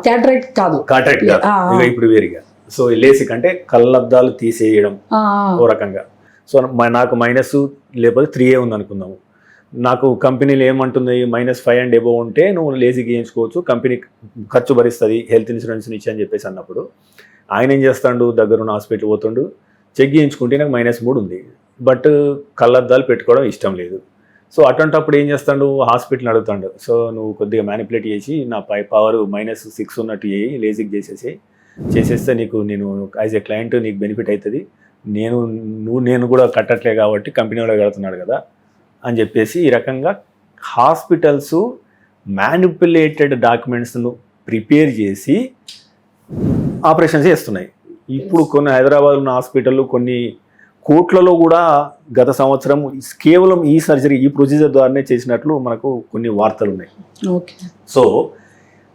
క్యాటరాక్ట్ కాదు, కాంట్రాక్ట్ కాదు, ఇక ఇప్పుడు వేరుగా. సో లేసిక్ అంటే కళ్ళద్దాలు తీసేయడం ఓ రకంగా. సో నాకు మైనస్ లేకపోతే 3A ఉంది అనుకుందాము, నాకు కంపెనీలు ఏమంటుంది, -5 అండ్ ఎబోవ్ ఉంటే నువ్వు లేసిక్ చేయించుకోవచ్చు, కంపెనీ ఖర్చు భరిస్తుంది, హెల్త్ ఇన్సూరెన్స్ ఇచ్చి అని చెప్పేసి అన్నప్పుడు ఆయన ఏం చేస్తాడు, దగ్గరున్న హాస్పిటల్ పోతుండు, చెక్ చేయించుకుంటే నాకు -3 ఉంది, బట్ కళ్ళద్దాలు పెట్టుకోవడం ఇష్టం లేదు. సో అటువంటిప్పుడు ఏం చేస్తాడు, హాస్పిటల్ అడుగుతాడు, సో నువ్వు కొద్దిగా మ్యానిపులేట్ చేసి నా పవర్ -6 ఉన్నట్టు చేయి, లేజిక్ చేసేస్తే నీకు, నేను యాజ్ ఏ క్లయింట్ నీకు బెనిఫిట్ అవుతుంది, నేను కూడా కట్టట్లే కాబట్టి కంపెనీ కూడా కడుతున్నాడు కదా అని చెప్పేసి ఈ రకంగా హాస్పిటల్స్ మ్యానిపులేటెడ్ డాక్యుమెంట్స్ను ప్రిపేర్ చేసి ఆపరేషన్స్ చేస్తున్నాయి. ఇప్పుడు కొన్ని హైదరాబాద్ ఉన్న హాస్పిటళ్ళు కొన్ని కోట్లలో కూడా గత సంవత్సరం కేవలం ఈ సర్జరీ, ఈ ప్రొసీజర్ ద్వారానే చేసినట్లు మనకు కొన్ని వార్తలు ఉన్నాయి. ఓకే, సో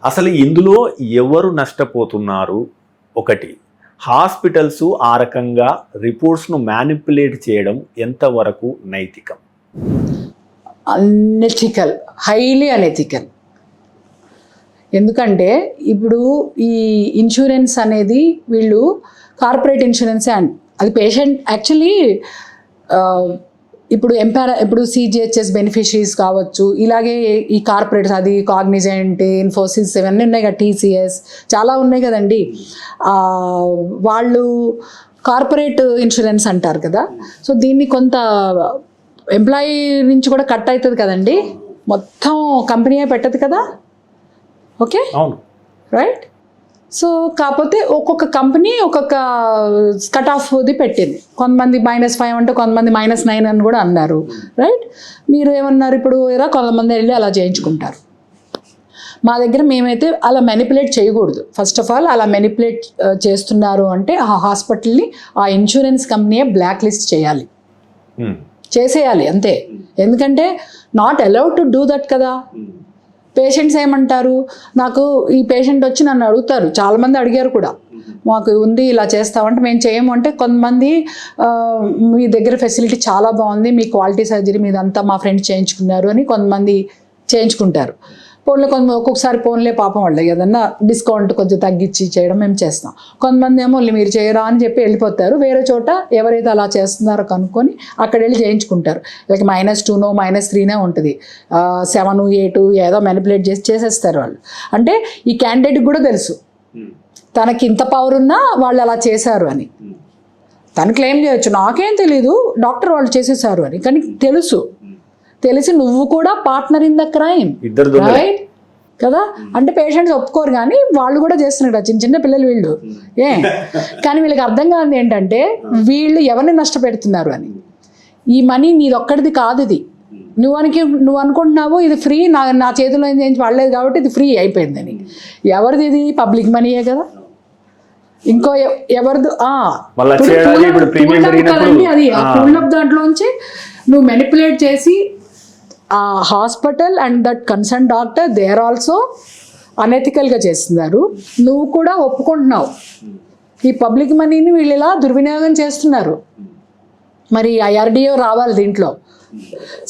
అసలు ఇందులో ఎవరు నష్టపోతున్నారు? ఒకటి, హాస్పిటల్స్ ఆ రకంగా రిపోర్ట్స్ను మ్యానిపులేట్ చేయడం ఎంతవరకు నైతికం? Unethical, highly unethical. ఎందుకంటే ఇప్పుడు ఈ ఇన్సూరెన్స్ అనేది వీళ్ళు కార్పొరేట్ ఇన్సూరెన్సే అది పేషెంట్ యాక్చువల్లీ ఇప్పుడు CGHS బెనిఫిషరీస్ కావచ్చు, ఇలాగే ఈ కార్పొరేట్స్, అది కాగ్నిజెంట్, ఇన్ఫోసిస్, ఇవన్నీ ఉన్నాయి కదా, TCS చాలా ఉన్నాయి కదండి. వాళ్ళు కార్పొరేట్ ఇన్సూరెన్స్ అంటారు కదా. సో దీన్ని కొంత ఎంప్లాయీ నుంచి కూడా కట్ అవుతుంది కదండి, మొత్తం కంపెనీయే పెట్టదు కదా. ఓకే, అవును, రైట్. సో కాకపోతే ఒక్కొక్క కంపెనీ ఒక్కొక్క కట్ ఆఫ్ది పెట్టింది. కొంతమంది -5 అంటే కొంతమంది -9 అని కూడా అన్నారు, రైట్. మీరు ఏమన్నారు ఇప్పుడు, కొంతమంది వెళ్ళి అలా చేయించుకుంటారు. మా దగ్గర మేమైతే అలా మెనిపులేట్ చేయకూడదు. ఫస్ట్ ఆఫ్ ఆల్ అలా మెనిపులేట్ చేస్తున్నారు అంటే ఆ హాస్పిటల్ని, ఆ ఇన్సూరెన్స్ కంపెనీయే బ్లాక్ లిస్ట్ చేయాలి, చేసేయాలి అంతే. ఎందుకంటే not allowed to do that కదా. పేషెంట్స్ ఏమంటారు, నాకు ఈ పేషెంట్ వచ్చి నన్ను అడుగుతారు, చాలామంది అడిగారు కూడా, మాకు ఉంది ఇలా చేస్తామంటే మేము చేయము అంటే, కొంతమంది మీ దగ్గర ఫెసిలిటీ చాలా బాగుంది, మీ క్వాలిటీ సర్జరీ మీదంతా మా ఫ్రెండ్స్ చేయించుకున్నారు అని కొంతమంది చేయించుకుంటారు. ఫోన్లో ఒక్కొక్కసారి ఫోన్లే పాపం వాళ్ళు ఏదన్నా డిస్కౌంట్ కొంచెం తగ్గించి చేయడం మేము చేస్తాం. కొంతమంది ఏమో మీరు చేయరా అని చెప్పి వెళ్ళిపోతారు. వేరే చోట ఎవరైతే అలా చేస్తున్నారో కనుక్కొని అక్కడ వెళ్ళి చేయించుకుంటారు. లైక్ -2నో -3నే ఉంటుంది, 7, 8 ఏదో మ్యానిపులేట్ చేసేస్తారు వాళ్ళు. అంటే ఈ క్యాండిడేట్కి కూడా తెలుసు తనకి ఇంత పవర్ ఉన్నా వాళ్ళు అలా చేశారు అని. తను క్లెయిమ్ చేయొచ్చు, నాకేం తెలీదు డాక్టర్ వాళ్ళు చేసేసారు అని. కానీ తెలిసి నువ్వు కూడా partner in the crime, right కదా? అంటే పేషెంట్స్ ఒప్పుకోరు కానీ వాళ్ళు కూడా చేస్తున్నారు, చిన్న పిల్లలు వీళ్ళు. కానీ వీళ్ళకి అర్థం కాదు ఏంటంటే వీళ్ళు ఎవరిని నష్టపెడుతున్నారు అని. ఈ మనీ నీది ఒక్కడిది కాదు, ఇది నువ్వు అనుకుంటున్నావు ఇది ఫ్రీ, నా చేతిలో ఏం పడలేదు కాబట్టి ఇది ఫ్రీ అయిపోయిందని. ఎవరిది ఇది? పబ్లిక్ మనీయే కదా. ఇంకో ఎవరిది కదండి అది. ఆ పూల్ దాంట్లోంచి నువ్వు మెనిపులేట్ చేసి ఆ hospital and that concern doctor they are also అనెథికల్గా చేస్తున్నారు. నువ్వు కూడా ఒప్పుకుంటున్నావు ఈ పబ్లిక్ మనీని వీళ్ళు ఇలా దుర్వినియోగం చేస్తున్నారు. మరి IRDO రావాలి దీంట్లో,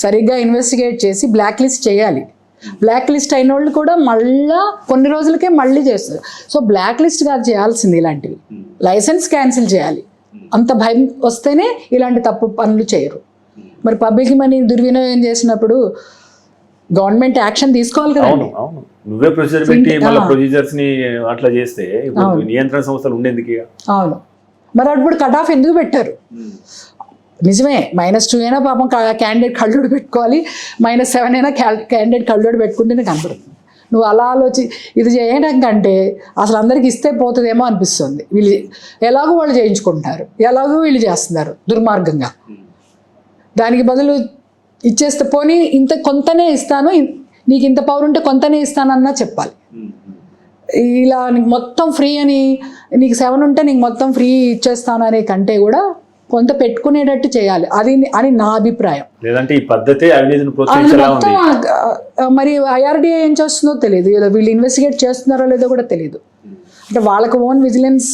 సరిగ్గా ఇన్వెస్టిగేట్ చేసి బ్లాక్ లిస్ట్ చేయాలి. బ్లాక్ లిస్ట్ అయిన వాళ్ళు కూడా మళ్ళా కొన్ని రోజులకే మళ్ళీ చేస్తారు. సో బ్లాక్ లిస్ట్ కాదు చేయాల్సింది, ఇలాంటివి లైసెన్స్ క్యాన్సిల్ చేయాలి. అంత భయం వస్తేనే ఇలాంటి తప్పు పనులు చేయరు. మరి పబ్లిక్ మనీ దుర్వినియోగం చేసినప్పుడు గవర్నమెంట్ యాక్షన్ తీసుకోవాలి కదండి. నువ్వే ప్రొసీజర్ పెట్టి మళ్ళీ ప్రొసీజర్స్ ని అట్లా చేస్తే నియంత్రణ సంస్థలు ఉండేందుకు? అవును, మరి అప్పుడు కట్ ఆఫ్ ఎందుకు పెట్టారు? నిజమే, -2 అయినా పాపం క్యాండిడేట్ కళ్ళోడు పెట్టుకోవాలి, -7 అయినా క్యాండిడేట్ కళ్ళోడు పెట్టుకుంటేనే కనపడుతుంది. నువ్వు అలా ఇది చేయడం కంటే అసలు అందరికి ఇస్తే పోతుందేమో అనిపిస్తుంది. వీళ్ళు ఎలాగో వాళ్ళు చేయించుకుంటున్నారు, ఎలాగో వీళ్ళు చేస్తున్నారు దుర్మార్గంగా. దానికి బదులు ఇచ్చేస్తే పోనీ ఇంత కొంతనే ఇస్తాను, నీకు ఇంత పవర్ ఉంటే కొంతనే ఇస్తానన్నా చెప్పాలి. ఇలా నీకు మొత్తం ఫ్రీ అని, నీకు 7 ఉంటే నీకు మొత్తం ఫ్రీ ఇచ్చేస్తాను అనే కంటే కూడా కొంత పెట్టుకునేటట్టు చేయాలి అది అని నా అభిప్రాయం. లేదంటే ఈ పద్ధతి మొత్తం మరి IRDO ఏం చేస్తుందో తెలియదు, వీళ్ళు ఇన్వెస్టిగేట్ చేస్తున్నారో లేదో కూడా తెలియదు. అంటే వాళ్ళకి ఓన్ విజిలెన్స్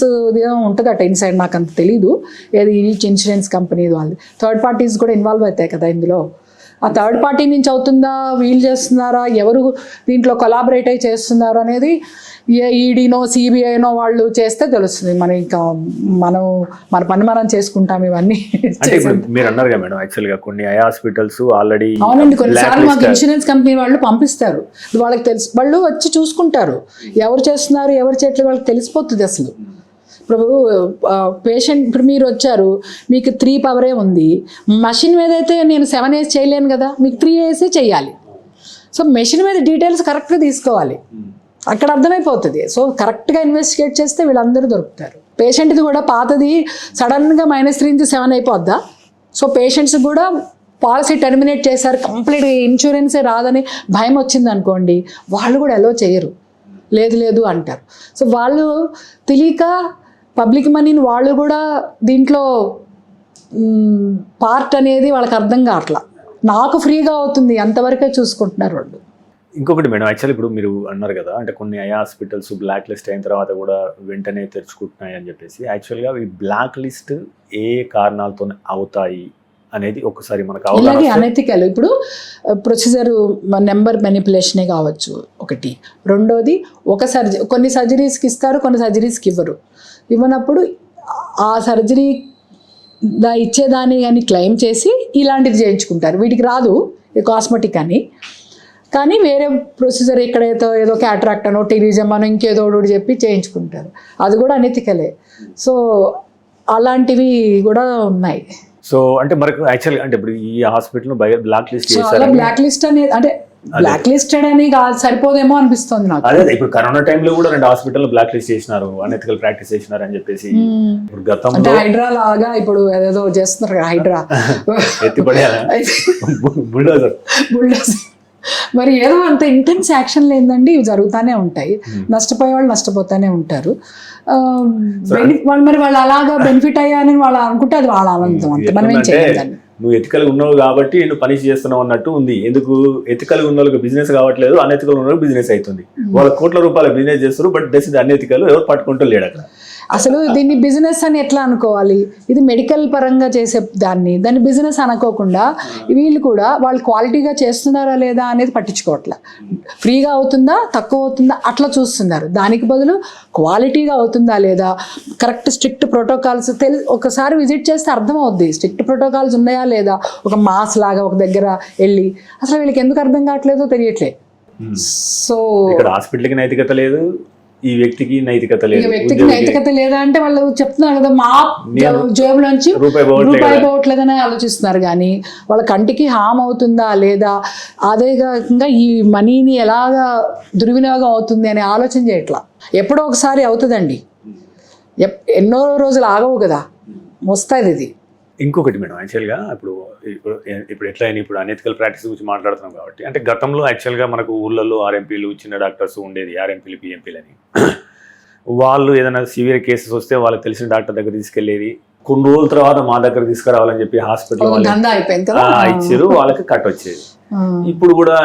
ఉంటుందట ఇన్సైడ్, నాకు అంత తెలీదు. ఏది ఈచ్ ఇన్సూరెన్స్ కంపెనీ వాళ్ళది, థర్డ్ పార్టీస్ కూడా ఇన్వాల్వ్ అవుతాయి కదా ఇందులో. ఆ థర్డ్ పార్టీ నుంచి అవుతుందా, వీళ్ళు చేస్తున్నారా, ఎవరు దీంట్లో కొలాబరేట్ అయి చేస్తున్నారు అనేది ఈడీనో CBIనో వాళ్ళు చేస్తే తెలుస్తుంది. మన ఇంకా మన పని మనం చేసుకుంటాం ఇవన్నీ. మీరు అన్నారు కదా మేడం, యాక్చువల్గా కొన్ని ఐ హాస్పిటల్స్ ఆల్రెడీ. అవునండి, కొన్నిసార్లు మాకు ఇన్సూరెన్స్ కంపెనీ వాళ్ళు పంపిస్తారు, వాళ్ళకి తెలుసు, వాళ్ళు వచ్చి చూసుకుంటారు ఎవరు చేస్తున్నారు ఎవరు చేయట్లేదు వాళ్ళకి తెలిసిపోతుంది అసలు. ఇప్పుడు పేషెంట్, ఇప్పుడు మీరు వచ్చారు, మీకు 3 పవరే ఉంది, మెషిన్ మీద అయితే నేను 7 వేసి చేయలేను కదా, మీకు 3 వేసే చేయాలి. సో మెషిన్ మీద డీటెయిల్స్ కరెక్ట్గా తీసుకోవాలి, అక్కడ అర్థమైపోతుంది. సో కరెక్ట్గా ఇన్వెస్టిగేట్ చేస్తే వీళ్ళందరూ దొరుకుతారు. పేషెంట్ది కూడా పాతది సడన్గా -3 నుంచి 7 అయిపోద్దా? సో పేషెంట్స్ కూడా పాలసీ టెర్మినేట్ చేశారు, కంప్లీట్గా ఇన్సూరెన్సే రాదని భయం వచ్చింది అనుకోండి, వాళ్ళు కూడా ఎలో చేయరు, లేదు అంటారు. సో వాళ్ళు తెలియక పబ్లిక్ మనీని వాళ్ళు కూడా దీంట్లో పార్ట్ అనేది వాళ్ళకి అర్థం కావట్లా. నాకు ఫ్రీగా అవుతుంది అంతవరకే చూసుకుంటున్నారు వాళ్ళు. ఇంకొకటి మేడం, యాక్చువల్లీ ఇప్పుడు మీరు అన్నారు కదా, అంటే కొన్ని ఐ హాస్పిటల్స్ బ్లాక్ లిస్ట్ అయిన తర్వాత కూడా వెంటనే తెరుచుకుంటున్నాయి అని చెప్పేసి. యాక్చువల్గా ఈ బ్లాక్ లిస్ట్ ఏ కారణాలతో అవుతాయి అనేది ఒకసారి మనకు ఇలాగే అనెథికల్. ఇప్పుడు ప్రొసీజర్ నెంబర్ మెనిపులేషనే కావచ్చు ఒకటి. రెండోది కొన్ని సర్జరీస్కి ఇస్తారు, కొన్ని సర్జరీస్కి ఇవ్వనప్పుడు ఆ సర్జరీ ఇచ్చేదాన్ని కానీ క్లెయిమ్ చేసి ఇలాంటిది చేయించుకుంటారు. వీటికి రాదు కాస్మెటిక్ అని, కానీ వేరే ప్రొసీజర్ ఎక్కడైతే ఏదో క్యాట్రాక్ట్ అనో టిలిజం అనో ఇంకేదో చెప్పి చేయించుకుంటారు, అది కూడా అనెథికలే. సో అలాంటివి కూడా ఉన్నాయి. సో అంటే మనకు యాక్చువల్గా అంటే ఇప్పుడు ఈ హాస్పిటల్ బ్లాక్ లిస్ట్ చేశారు. బ్లాక్ లిస్ట్ అనేది అంటే బ్లాక్ లిస్టెడ్ అని సరిపోదేమో అనిపిస్తుంది నాకు. అదే ఇప్పుడు కరోనా టైంలో కూడా 2 హాస్పిటల్ బ్లాక్ లిస్ట్ చేసినారు, అనెథికల్ ప్రాక్టీస్ చేసినారు అని చెప్పేసి. ఇప్పుడు గతంలో హైడ్రా లాగా ఇప్పుడు ఏదో చేస్తున్నారు కదా, హైడ్రా బుల్డోజర్. మరి ఏదో అంత ఇంటెన్స్ యాక్షన్ లేదండి, ఇవి జరుగుతూనే ఉంటాయి. నష్టపోయే వాళ్ళు నష్టపోతూనే ఉంటారు. మరి వాళ్ళు అలాగా బెనిఫిట్ అయ్యారని వాళ్ళు అనుకుంటే అది వాళ్ళ ఆనందం, అంతే, మనం ఏం చేయలేదండి. నువ్వు ఎథికల్గా ఉన్నావు కాబట్టి నువ్వు పని చేస్తున్నావు అన్నట్టు ఉంది. ఎందుకు ఎథికల్గా ఉన్న వాళ్ళకి బిజినెస్ కావట్లేదు, అనెథికల్ ఉన్న వాళ్ళకి బిజినెస్ అవుతుంది. వాళ్ళ కోట్ల రూపాయల బిజినెస్ చేస్తారు, బట్ దస్ ఇది అనెథికల్, ఎవరు పట్టుకుంటూ లేడు అక్కడ. అసలు దీన్ని బిజినెస్ అని ఎట్లా అనుకోవాలి? ఇది మెడికల్ పరంగా చేసే దాన్ని బిజినెస్ అనుకోకుండా వీళ్ళు కూడా వాళ్ళు క్వాలిటీగా చేస్తున్నారా లేదా అనేది పట్టించుకోవట్లే. ఫ్రీగా అవుతుందా తక్కువ అవుతుందా అట్లా చూస్తున్నారు. దానికి బదులు క్వాలిటీగా అవుతుందా లేదా, కరెక్ట్ స్ట్రిక్ట్ ప్రోటోకాల్స్ ఒకసారి విజిట్ చేస్తే అర్థమవుద్ది స్ట్రిక్ట్ ప్రోటోకాల్స్ ఉన్నాయా లేదా. ఒక మాస్ లాగా ఒక దగ్గర వెళ్ళి అసలు వీళ్ళకి ఎందుకు అర్థం కావట్లేదో తెలియట్లేదు. సో ఇక్కడ హాస్పిటల్కి నైతికత లేదు, ఈ వ్యక్తికి నైతికత లేదు. వ్యక్తికి నైతికత లేదా అంటే వాళ్ళు చెప్తున్నారు కదా, మా జేబులోంచి రూపాయి పోవట్లేదని ఆలోచిస్తున్నారు. కానీ వాళ్ళ కంటికి హామ్ అవుతుందా లేదా, అదే కాకుండా ఈ మనీని ఎలాగా దుర్వినియోగం అవుతుంది అనే ఆలోచన చేయట్లా. ఎప్పుడో ఒకసారి అవుతుందండి, ఎన్నో రోజులు ఆగవు కదా, వస్తుంది ఇది. ఇంకొకటి మేడం, యాక్చువల్గా ఇప్పుడు ఎట్లా అయినా ఇప్పుడు అనెథికల్ ప్రాక్టీస్ గురించి మాట్లాడుతున్నాం కాబట్టి, అంటే గతంలో యాక్చువల్గా మనకు ఊళ్ళల్లో ఆర్ఎంపీలు చిన్న డాక్టర్స్ ఉండేది, ఆర్ఎంపీలు పిఎంపీలు అని. వాళ్ళు ఏదైనా సివియర్ కేసెస్ వస్తే వాళ్ళకి తెలిసిన డాక్టర్ దగ్గర తీసుకెళ్లేది, కొన్ని రోజుల తర్వాత మా దగ్గర తీసుకురావాలని చెప్పి హాస్పిటల్ ఇచ్చారు, వాళ్ళకి కట్ వచ్చేది. ఇప్పుడు కూడా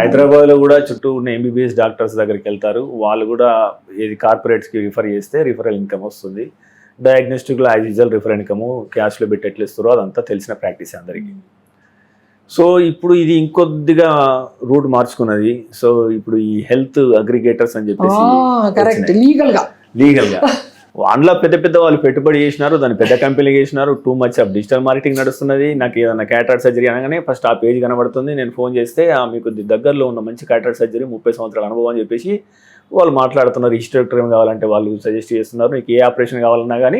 హైదరాబాద్ లో కూడా చుట్టూ ఉన్న ఎంబీబీఎస్ డాక్టర్స్ దగ్గరికి వెళ్తారు, వాళ్ళు కూడా ఏది కార్పొరేట్స్ కి రిఫర్ చేస్తే రిఫరల్ ఇన్కమ్ వస్తుంది. డయాగ్నోస్టిక్లో యాజ్ యూజువల్ రిఫర్ ఇన్కము క్యాష్లో పెట్టి ఎట్లా ఇస్తారో అదంతా తెలిసిన ప్రాక్టీస్ అందరికీ. సో ఇప్పుడు ఇది ఇంకొద్దిగా రూట్ మార్చుకున్నది. సో ఇప్పుడు ఈ హెల్త్ అగ్రిగేటర్స్ అని చెప్పేసి లీగల్గా అందులో పెద్ద పెద్ద వాళ్ళు పెట్టుబడి చేసినారు, దాన్ని పెద్ద కంపెనీలు చేసినారు. Two much of digital marketing నడుస్తున్నది. నాకు ఏదైనా క్యాటరాక్ట్ సర్జరీ అనగానే ఫస్ట్ ఆ పేజ్ కనబడుతుంది. నేను ఫోన్ చేస్తే మీకు దగ్గరలో ఉన్న మంచి క్యాటరాక్ట్ సర్జరీ 30 సంవత్సరాల అనుభవం అని చెప్పేసి వాళ్ళు మాట్లాడుతున్నారు. హిస్టోడక్టర్ ఏం కావాలంటే వాళ్ళు సజెస్ట్ చేస్తున్నారు. నీకు ఏ ఆపరేషన్ కావాలన్నా కానీ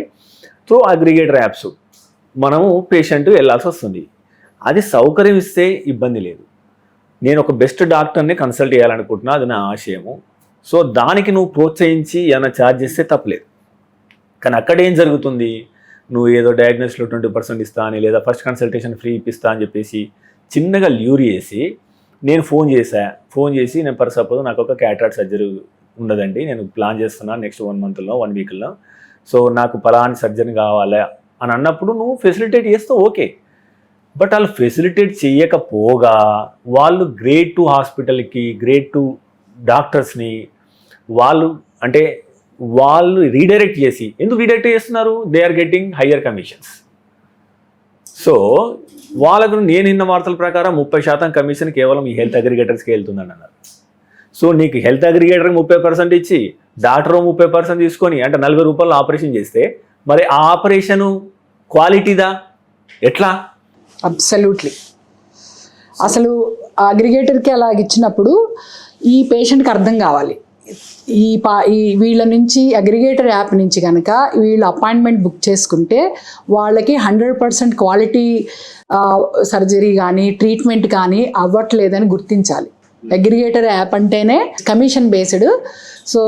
త్రూ అగ్రిగేటర్ యాప్స్ మనము పేషెంట్ వెళ్ళాల్సి వస్తుంది. అది సౌకర్యం ఇస్తే ఇబ్బంది లేదు. నేను ఒక బెస్ట్ డాక్టర్ని కన్సల్ట్ చేయాలనుకుంటున్నా, అది నా ఆశయము. సో దానికి నువ్వు ప్రోత్సహించి ఏమైనా ఛార్జ్ చేస్తే తప్పలేదు. కానీ అక్కడ ఏం జరుగుతుంది, నువ్వు ఏదో డయాగ్నోస్లో 20% ఇస్తా అని, లేదా ఫస్ట్ కన్సల్టేషన్ ఫ్రీ ఇప్పిస్తా అని చెప్పేసి చిన్నగా ల్యూర్ చేసి, నేను ఫోన్ చేసి నేను ఫర్ సపోజ్ నాకు ఒక క్యాటరాక్ట్ సర్జరీ ఉండదండి, నేను ప్లాన్ చేస్తున్నాను నెక్స్ట్ 1 monthలో 1 weekలో, సో నాకు పలానా సర్జరీ కావాలా అని అన్నప్పుడు నువ్వు ఫెసిలిటేట్ చేస్తే ఓకే. బట్ వాళ్ళు ఫెసిలిటేట్ చేయకపోగా వాళ్ళు గ్రేడ్ 2 హాస్పిటల్కి గ్రేడ్ 2 డాక్టర్స్ని వాళ్ళు రీడైరెక్ట్ చేసి, ఎందుకు రీడైరెక్ట్ చేస్తున్నారు? They are getting higher commissions. So వాళ్ళకు నేను విన్న వార్తల ప్రకారం 30% కమిషన్ కేవలం ఈ హెల్త్ అగ్రిగేటర్స్కి వెళ్తుందని అన్నారు. సో నీకు హెల్త్ అగ్రిగేటర్కి 30% ఇచ్చి డాక్టర్ 30% తీసుకొని అంటే 40 రూపాయలు ఆపరేషన్ చేస్తే మరి ఆ ఆపరేషను క్వాలిటీదా ఎట్లా? అబ్సల్యూట్లీ. అసలు అగ్రిగేటర్కి అలా ఇచ్చినప్పుడు ఈ పేషెంట్కి అర్థం కావాలి, వీళ్ళ నుంచి అగ్రిగేటర్ యాప్ నుంచి కనుక వీళ్ళు అపాయింట్మెంట్ బుక్ చేసుకుంటే వాళ్ళకి 100% క్వాలిటీ సర్జరీ కానీ ట్రీట్మెంట్ కానీ అవ్వట్లేదని గుర్తించాలి. అగ్రిగేటర్ యాప్ అంటేనే కమిషన్ బేస్డ్. సో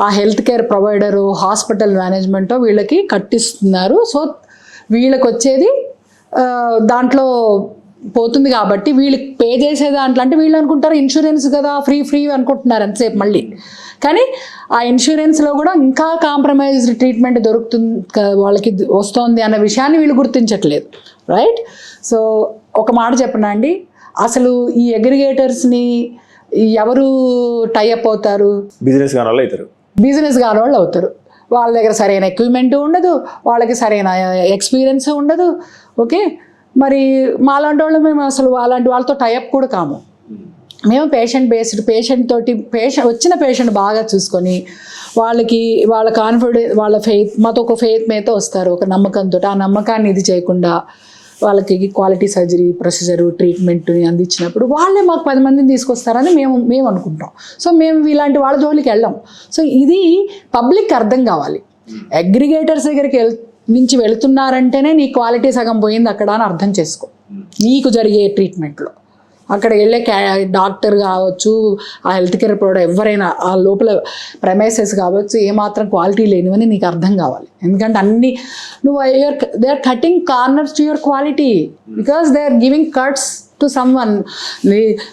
ఆ health care provider, hospital management వీళ్ళకి కట్టిస్తున్నారు. సో వీళ్ళకి వచ్చేది దాంట్లో పోతుంది. కాబట్టి వీళ్ళకి పే చేసే దాంట్లో అంటే వీళ్ళు అనుకుంటారు ఇన్సూరెన్స్ కదా ఫ్రీ అనుకుంటున్నారు అంతసేపు మళ్ళీ. కానీ ఆ ఇన్సూరెన్స్లో కూడా ఇంకా కాంప్రమైజ్డ్ ట్రీట్మెంట్ దొరుకుతుంది, వాళ్ళకి వస్తుంది అన్న విషయాన్ని వీళ్ళు గుర్తించట్లేదు. రైట్. సో ఒక మాట చెప్పనా అండి, అసలు ఈ అగ్రిగేటర్స్ని ఎవరు టైఅప్ అవుతారు? బిజినెస్ కాని వాళ్ళు అవుతారు. వాళ్ళ దగ్గర సరైన ఎక్విప్మెంట్ ఉండదు, వాళ్ళకి సరైన ఎక్స్పీరియన్స్ ఉండదు. ఓకే, మరి మాలాంటి వాళ్ళు మేము అసలు అలాంటి వాళ్ళతో టైఅప్ కూడా కాము. మేము పేషెంట్ బేస్డ్, వచ్చిన పేషెంట్ బాగా చూసుకొని వాళ్ళ కాన్ఫిడెన్స్, వాళ్ళ ఫెయిత్, మాతో ఒక ఫెయిత్ మీతో వస్తారు, ఒక నమ్మకంతో. ఆ నమ్మకాన్ని ఇది చేయకుండా వాళ్ళకి క్వాలిటీ సర్జరీ ప్రొసీజరు ట్రీట్మెంట్ని అందించినప్పుడు వాళ్ళే మాకు 10 మందిని తీసుకొస్తారని మేము అనుకుంటాం. సో మేము ఇలాంటి వాళ్ళ జోలికి వెళ్ళాం. సో ఇది పబ్లిక్ అర్థం కావాలి. అగ్రిగేటర్స్ దగ్గరికి నుంచి వెళుతున్నారంటేనే నీ క్వాలిటీ సగం పోయింది అక్కడ అని అర్థం చేసుకో. నీకు జరిగే ట్రీట్మెంట్లో అక్కడ వెళ్ళే డాక్టర్ కావచ్చు, ఆ హెల్త్ కేర్ ప్రొవైడర్ ఎవరైనా, ఆ లోపల ప్రెమైసెస్ కావచ్చు, ఏమాత్రం క్వాలిటీ లేనివని నీకు అర్థం కావాలి. ఎందుకంటే అన్ని they are cutting corners to your quality because they are giving cuts to someone.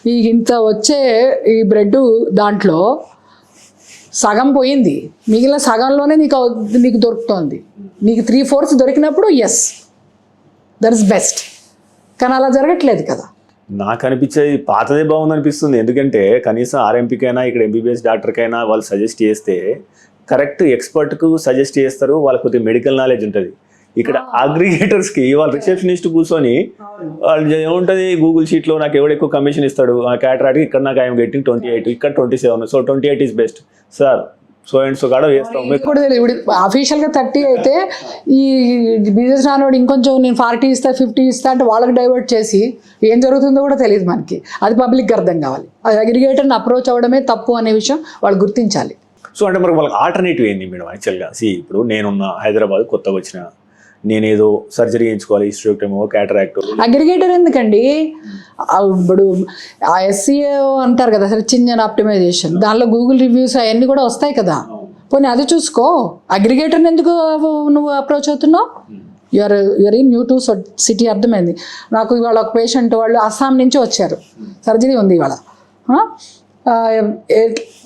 నీకు ఇంత వచ్చే ఈ బ్రెడ్ దాంట్లో సగం పోయింది, మిగిలిన సగంలోనే నీకు దొరుకుతోంది. నీకు 3/4 దొరికినప్పుడు ఎస్ దట్ ఇస్ బెస్ట్. కానీ అలా జరగట్లేదు కదా. నాకు అనిపించేది పాతదే బాగుంది అనిపిస్తుంది. ఎందుకంటే కనీసం ఆర్ఎంపీకైనా ఇక్కడ ఎంబీబీఎస్ డాక్టర్కైనా వాళ్ళు సజెస్ట్ చేస్తే కరెక్ట్ ఎక్స్పర్ట్కు సజెస్ట్ చేస్తారు, వాళ్ళకి కొద్దిగా మెడికల్ నాలెడ్జ్ ఉంటుంది. ఇక్కడ అగ్రిగేటర్స్కి వాళ్ళ రిసెప్షనిస్ట్ కూర్చొని వాళ్ళు ఏముంటుంది గూగుల్ షీట్లో నాకు ఎవడు ఎక్కువ కమిషన్ ఇస్తాడు, ఆ క్యాటరాక్ట్కి ఇక్కడ నాకు ఐఎమ్ గెట్టింగ్ 28, ఇక్కడ 27, so 28 is best sir, so and so కాడ వేస్తాం. కూడా తెలియదు ఇప్పుడు అఫీషియల్గా 30 అయితే ఈ బిజినెస్ రానోడు ఇంకొంచెం నేను 40 ఇస్తా 50 ఇస్తా అంటే వాళ్ళకి డైవర్ట్ చేసి ఏం జరుగుతుందో కూడా తెలియదు మనకి. అది పబ్లిక్కి అర్థం కావాలి. అది అగ్రిగేటర్ని అప్రోచ్ అవ్వడమే తప్పు అనే విషయం వాళ్ళు గుర్తించాలి. సో అంటే మరి వాళ్ళకి ఆల్టర్నేటివ్ ఏంది మేడం? యాక్చువల్గా ఇప్పుడు నేనున్న హైదరాబాద్ కొత్తగా వచ్చిన, నేనేదో సర్జరీ చేయించుకోవాలి, హిస్టోక్టమో క్యాటరాక్ట్. అగ్రిగేటర్ ఎందుకండి? ఇప్పుడు ఆ SEO అంటారు కదా, సెర్చ్ ఇంజిన్ ఆప్టిమైజేషన్, దానిలో గూగుల్ రివ్యూస్ అవన్నీ కూడా వస్తాయి కదా. పోనీ అది చూసుకో. అగ్రిగేటర్ని ఎందుకు నువ్వు అప్రోచ్ అవుతున్నావు? You're in new to city. అర్థమైంది నాకు. ఇవాళ ఒక పేషెంట్, వాళ్ళు అస్సాం నుంచి వచ్చారు, సర్జరీ ఉంది ఇవాళ.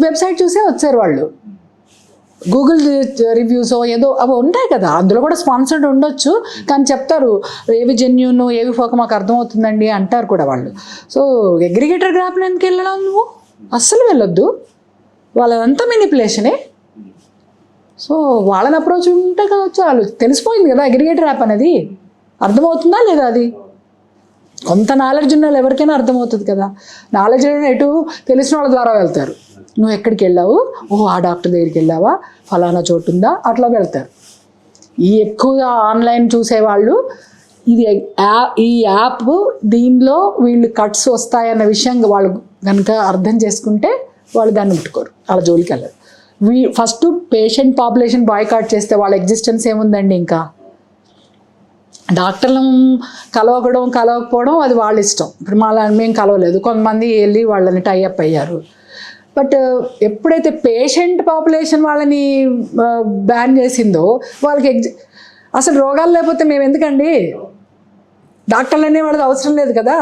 వెబ్సైట్ చూసే వచ్చారు వాళ్ళు. గూగుల్ రివ్యూస్ ఏదో అవి ఉంటాయి కదా, అందులో కూడా స్పాన్సర్డ్ ఉండొచ్చు, కానీ చెప్తారు ఏవి జెన్యూన్ ఏవి ఫోక మాకు అర్థమవుతుందండి అంటారు కూడా వాళ్ళు. సో అగ్రిగేటర్ గ్రాప్ని ఎందుకు వెళ్ళడం? నువ్వు అస్సలు వెళ్ళొద్దు. వాళ్ళదంతా మెనిపులేషనే. సో వాళ్ళని అప్రోచ్ ఉంటే కావచ్చు. వాళ్ళు తెలిసిపోయింది కదా అగ్రిగేటర్ యాప్ అనేది. అర్థమవుతుందా లేదా? అది కొంత నాలెడ్జ్ ఉన్న వాళ్ళు ఎవరికైనా అర్థమవుతుంది కదా. నాలెడ్జ్ ఎటు తెలిసిన వాళ్ళ ద్వారా వెళ్తారు. నువ్వు ఎక్కడికి వెళ్ళావు, ఆ డాక్టర్ దగ్గరికి వెళ్ళావా, ఫలానా చోటు ఉందా, అట్లా వెళ్తారు. ఈ ఎక్కువగా ఆన్లైన్ చూసేవాళ్ళు ఈ యాప్ దీనిలో వీళ్ళు కట్స్ వస్తాయన్న విషయం వాళ్ళు కనుక అర్థం చేసుకుంటే వాళ్ళు దాన్ని ముట్టుకోరు, వాళ్ళ జోలికి వెళ్ళరు. ఫస్ట్ పేషెంట్ పాపులేషన్ బాయ్కాట్ చేస్తే వాళ్ళ ఎగ్జిస్టెన్స్ ఏముందండి? ఇంకా డాక్టర్లను కలవకపోవడం అది వాళ్ళ ఇష్టం. ఇప్పుడు మేము కలవలేదు, కొంతమంది వెళ్ళి వాళ్ళని టైఅప్ అయ్యారు. బట్ ఎప్పుడైతే పేషెంట్ పాపులేషన్ వాళ్ళని బ్యాన్ చేసిందో వాళ్ళకి అసలు రోగాలు లేకపోతే మేము ఎందుకండి? డాక్టర్లు అనేవాళ్ళది అవసరం లేదు కదా.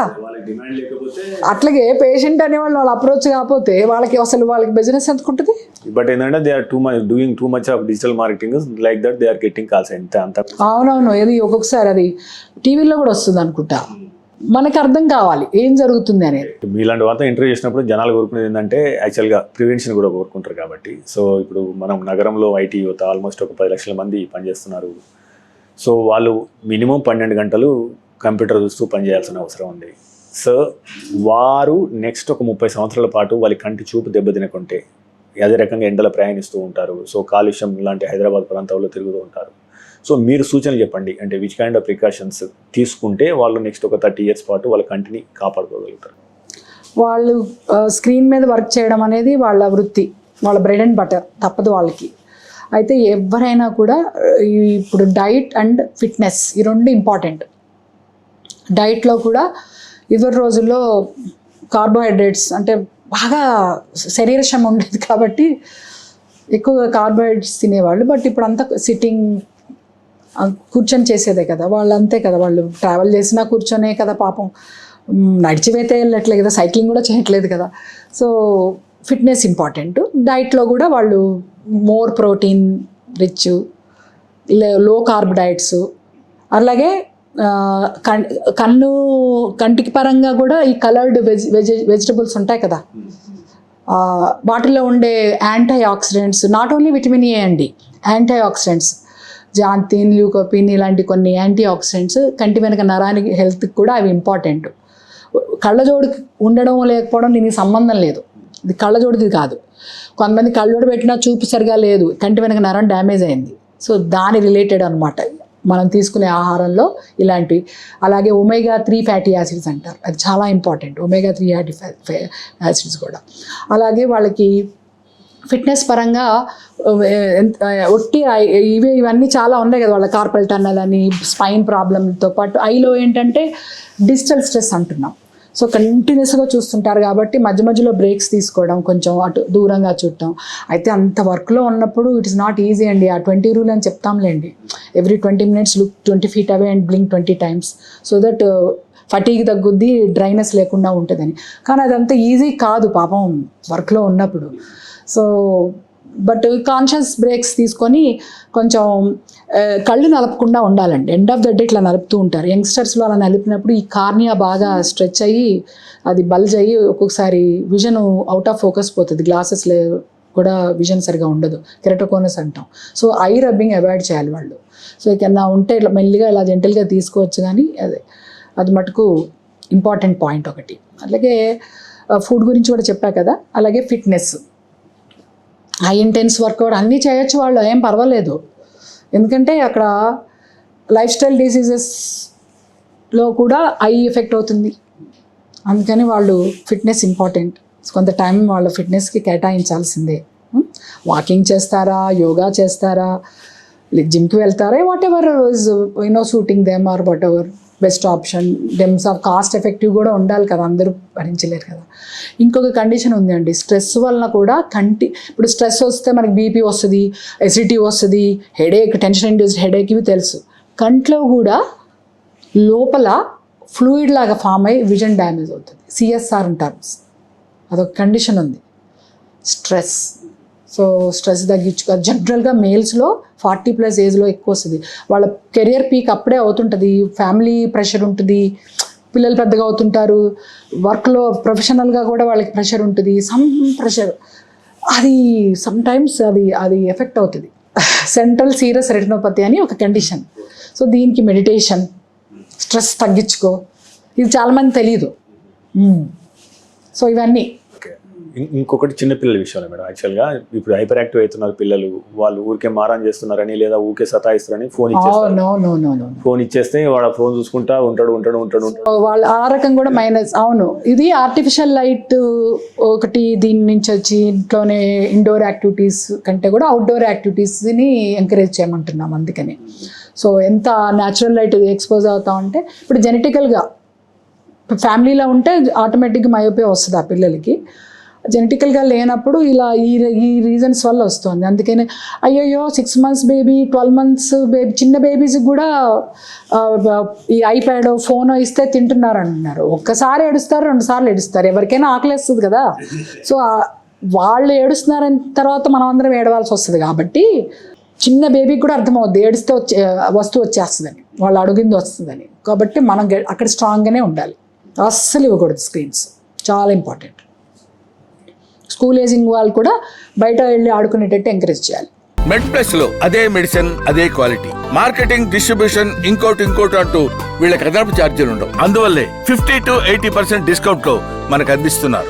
అట్లాగే పేషెంట్ అనేవాళ్ళు వాళ్ళు అప్రోచ్ కాకపోతే వాళ్ళకి అసలు వాళ్ళకి బిజినెస్ ఎందుకుంటుంది? బట్ ఏంటంటే they are doing too much of digital marketing, like that they are getting calls అంత. అవునవును. ఇది ఒక్కొక్కసారి అది టీవీలో కూడా వస్తుంది అనుకుంటా. మనకు అర్థం కావాలి ఏం జరుగుతుంది అనేది. మీలాంటి వాళ్ళతో ఇంటర్వ్యూ చేసినప్పుడు జనాలు కోరుకునేది ఏంటంటే యాక్చువల్గా ప్రివెన్షన్ కూడా కోరుకుంటారు కాబట్టి. సో ఇప్పుడు మనం నగరంలో IT యువత ఆల్మోస్ట్ ఒక 10 లక్షల మంది పనిచేస్తున్నారు. సో వాళ్ళు మినిమం 12 గంటలు కంప్యూటర్ చూస్తూ పనిచేయాల్సిన అవసరం ఉంది. సో వారు నెక్స్ట్ ఒక 30 సంవత్సరాల పాటు వాళ్ళ కంటి చూపు దెబ్బతినకుంటే అదే రకంగా ఎండలో ప్రయాణిస్తూ ఉంటారు. సో కాలుష్యం లాంటి హైదరాబాద్ ప్రాంతాల్లో తిరుగుతూ ఉంటారు. సో మీరు సూచనలు చెప్పండి, అంటే విచ్ కైండ్ ఆఫ్ ప్రికాషన్స్ తీసుకుంటే వాళ్ళు నెక్స్ట్ ఒక 30 years పాటు వాళ్ళ కంటిని కాపాడుకోగలుగుతారు? వాళ్ళు స్క్రీన్ మీద వర్క్ చేయడం అనేది వాళ్ళ వృత్తి, వాళ్ళ బ్రెడ్ అండ్ బటర్, తప్పదు వాళ్ళకి. అయితే ఎవరైనా కూడా ఇప్పుడు డైట్ అండ్ ఫిట్నెస్ ఈ రెండు ఇంపార్టెంట్. డైట్లో కూడా ఇదివరి రోజుల్లో కార్బోహైడ్రేట్స్ అంటే బాగా శరీర శ్రమ ఉండేది కాబట్టి ఎక్కువగా కార్బోహైడ్రేట్స్ తినేవాళ్ళు. బట్ ఇప్పుడు అంతా సిట్టింగ్, కూర్చొని చేసేదే కదా. వాళ్ళు అంతే కదా, వాళ్ళు ట్రావెల్ చేసినా కూర్చొనే కదా పాపం. నడిచిపోతే వెళ్ళట్లేదు కదా, సైక్లింగ్ కూడా చేయట్లేదు కదా. So fitness important. డైట్లో కూడా వాళ్ళు మోర్ ప్రోటీన్ రిచ్, లో కార్బ్ డైట్స్, అలాగే కంటికి పరంగా కూడా ఈ కలర్డ్ వెజిటబుల్స్ ఉంటాయి కదా, వాటిలో ఉండే antioxidants, not only vitamin A అండి, యాంటీ ఆక్సిడెంట్స్, జాంతిన్, ల్యూకోపిన్ ఇలాంటి కొన్ని యాంటీ ఆక్సిడెంట్స్ కంటి వెనక నరానికి హెల్త్కి కూడా అవి ఇంపార్టెంట్. కళ్ళజోడుకి ఉండడం లేకపోవడం దీనికి సంబంధం లేదు, ఇది కళ్ళజోడిది కాదు. కొంతమంది కళ్ళజోడు పెట్టినా చూపు సరిగా లేదు, కంటి వెనక నరం డ్యామేజ్ అయింది. సో దాని రిలేటెడ్ అనమాట మనం తీసుకునే ఆహారంలో ఇలాంటివి. అలాగే ఒమేగా 3 ఫ్యాటీ యాసిడ్స్ అంటారు, అది చాలా ఇంపార్టెంట్, ఒమేగా 3 యాసిడ్స్ కూడా. అలాగే వాళ్ళకి ఫిట్నెస్ పరంగా ఒట్టి ఇవన్నీ చాలా ఉన్నాయి కదా వాళ్ళ, కార్పల్ టన్నల్ అని, స్పైన్ ప్రాబ్లంతో పాటు ఐలో ఏంటంటే డిజిటల్ స్ట్రెస్ అంటున్నాం. సో కంటిన్యూస్గా చూస్తుంటారు కాబట్టి మధ్య మధ్యలో బ్రేక్స్ తీసుకోవడం, కొంచెం అటు దూరంగా చూడటం. అయితే అంత వర్క్లో ఉన్నప్పుడు ఇట్ ఇస్ నాట్ ఈజీ అండి. ఆ 20 రూల్ అని చెప్తాంలేండి, every 20 minutes look 20 feet away and blink 20 times so that fatigue తగ్గుద్ది, డ్రైనెస్ లేకుండా ఉంటుందని. కానీ అదంతా ఈజీ కాదు పాపం వర్క్లో ఉన్నప్పుడు. సో బట్ కాన్షియస్ బ్రేక్స్ తీసుకొని కొంచెం కళ్ళు నలపకుండా ఉండాలండి. ఎండ్ ఆఫ్ ద డే ఇట్లా నలుపుతూ ఉంటారు యంగ్స్టర్స్లో. అలా నలిపినప్పుడు ఈ కార్నియా బాగా స్ట్రెచ్ అయ్యి అది బల్జ్ అయ్యి ఒక్కొక్కసారి విజన్ అవుట్ ఆఫ్ ఫోకస్ పోతుంది, గ్లాసెస్ కూడా విజన్ సరిగా ఉండదు, కెరటోకోనస్ అంటాం. సో ఐ రబ్బింగ్ అవాయిడ్ చేయాలి వాళ్ళు. సో ఏదైనా ఉంటే ఇట్లా మెల్లిగా ఇలా జెంటల్గా తీసుకోవచ్చు, కానీ అది మటుకు ఇంపార్టెంట్ పాయింట్ ఒకటి. అలాగే ఫుడ్ గురించి కూడా చెప్పా కదా. అలాగే ఫిట్నెస్, హై ఇంటెన్స్ వర్కౌట్ అన్నీ చేయొచ్చు వాళ్ళు, ఏం పర్వాలేదు. ఎందుకంటే అక్కడ లైఫ్ స్టైల్ డిసీజెస్లో కూడా ఐ ఎఫెక్ట్ అవుతుంది. అందుకని వాళ్ళు ఫిట్నెస్ ఇంపార్టెంట్. కొంత టైం వాళ్ళ ఫిట్నెస్కి కేటాయించాల్సిందే. వాకింగ్ చేస్తారా, యోగా చేస్తారా, జిమ్కి వెళ్తారా, whatever is suiting them or whatever best option. Terms of cost effective కూడా ఉండాలి కదా, అందరూ భరించలేరు కదా. ఇంకొక కండిషన్ ఉంది అండి, స్ట్రెస్ వలన కూడా ఇప్పుడు స్ట్రెస్ వస్తే మనకి బీపీ వస్తుంది, ఎసిడిటీ వస్తుంది, హెడేక్, టెన్షన్ ఇండ్యూస్డ్ హెడేక్, ఇవి తెలుసు. కంట్లో కూడా లోపల ఫ్లూయిడ్ లాగా ఫామ్ అయ్యి విజన్ డ్యామేజ్ అవుతుంది, సిఎస్ఆర్ అంటారు. అదొక కండిషన్ ఉంది, స్ట్రెస్. So stress తగ్గించుకో. జనరల్గా మేల్స్లో 40+ ఏజ్లో ఎక్కువ వస్తుంది. వాళ్ళ కెరియర్ పీక్ అప్పుడే అవుతుంటుంది, ఫ్యామిలీ ప్రెషర్ ఉంటుంది, పిల్లలు పెద్దగా అవుతుంటారు, వర్క్లో ప్రొఫెషనల్గా కూడా వాళ్ళకి ప్రెషర్ ఉంటుంది, సమ్ ప్రెషర్. అది సమ్టైమ్స్ అది ఎఫెక్ట్ అవుతుంది. సెంట్రల్ సీరస్ రెటినోపతి అని ఒక కండిషన్. సో దీనికి మెడిటేషన్, స్ట్రెస్ తగ్గించుకో, ఇది చాలామంది తెలీదు. సో ఇవన్నీ. ఇంకొకటి చిన్నపిల్లల విషయంలో మేడం, యాక్చువల్గా ఇప్పుడు హైపర్ యాక్టివ్ అవుతున్నారు పిల్లలు, వాళ్ళు ఊరికే మారం చేస్తున్నారని లేదా ఊరికే సతాయిస్తారని ఫోన్ ఇచ్చేస్తారు. ఫోన్ ఇచ్చేస్తే వాడు ఫోన్ చూసుకుంటా ఉంటాడు. వాళ్ళు ఆ రకం కూడా మైనస్. అవును, ఇది ఆర్టిఫిషియల్ లైట్ ఒకటి దీని నుంచి వచ్చి ఇంట్లోనే ఇండోర్ యాక్టివిటీస్ కంటే కూడా అవుట్డోర్ యాక్టివిటీస్ని ఎంకరేజ్ చేయమంటున్నాం. అందుకని సో ఎంత న్యాచురల్ లైట్ ఎక్స్పోజ్ అవుతా ఉంటే, ఇప్పుడు జెనెటికల్గా ఫ్యామిలీలో ఉంటే ఆటోమేటిక్గా మయోపియా వస్తుంది ఆ పిల్లలకి. జెనెటికల్గా లేనప్పుడు ఇలా ఈ రీజన్స్ వల్ల వస్తుంది. అందుకని అయ్యయ్యో 6 months బేబీ, 12 months బేబీ, చిన్న బేబీస్కి కూడా ఈ ఐప్యాడ్, ఫోన్ ఇస్తే తింటున్నారు అంటున్నారు. ఒక్కసారి ఏడుస్తారు, 2 సార్లు ఏడుస్తారు, ఎవరికైనా ఆకలేస్తుంది కదా. సో వాళ్ళు ఏడుస్తున్నారని తర్వాత మనం అందరం ఏడవాల్సి వస్తుంది. కాబట్టి చిన్న బేబీకి కూడా అర్థమవుద్ది, ఏడిస్తే వస్తువు వచ్చేస్తుందని, వాళ్ళు అడిగింది వస్తుందని. కాబట్టి మనం అక్కడ స్ట్రాంగ్గానే ఉండాలి, అస్సలు ఇవ్వకూడదు స్క్రీన్స్, చాలా ఇంపార్టెంట్. స్కూల్ ఏజింగ్ వాళ్ళు కూడా బయట వెళ్ళి ఆడుకునేటట్టు ఎంకరేజ్ చేయాలి. మెడ్ ప్లస్ లో అదే మెడిసిన్, అదే క్వాలిటీ, మార్కెటింగ్, డిస్ట్రిబ్యూషన్, ఇంకోటి అంటూ వీళ్ళకి అదనపు ఛార్జీలు ఉండవు. అందువల్లే 50 to 80% డిస్కౌంట్ లో మనకు అందిస్తున్నారు.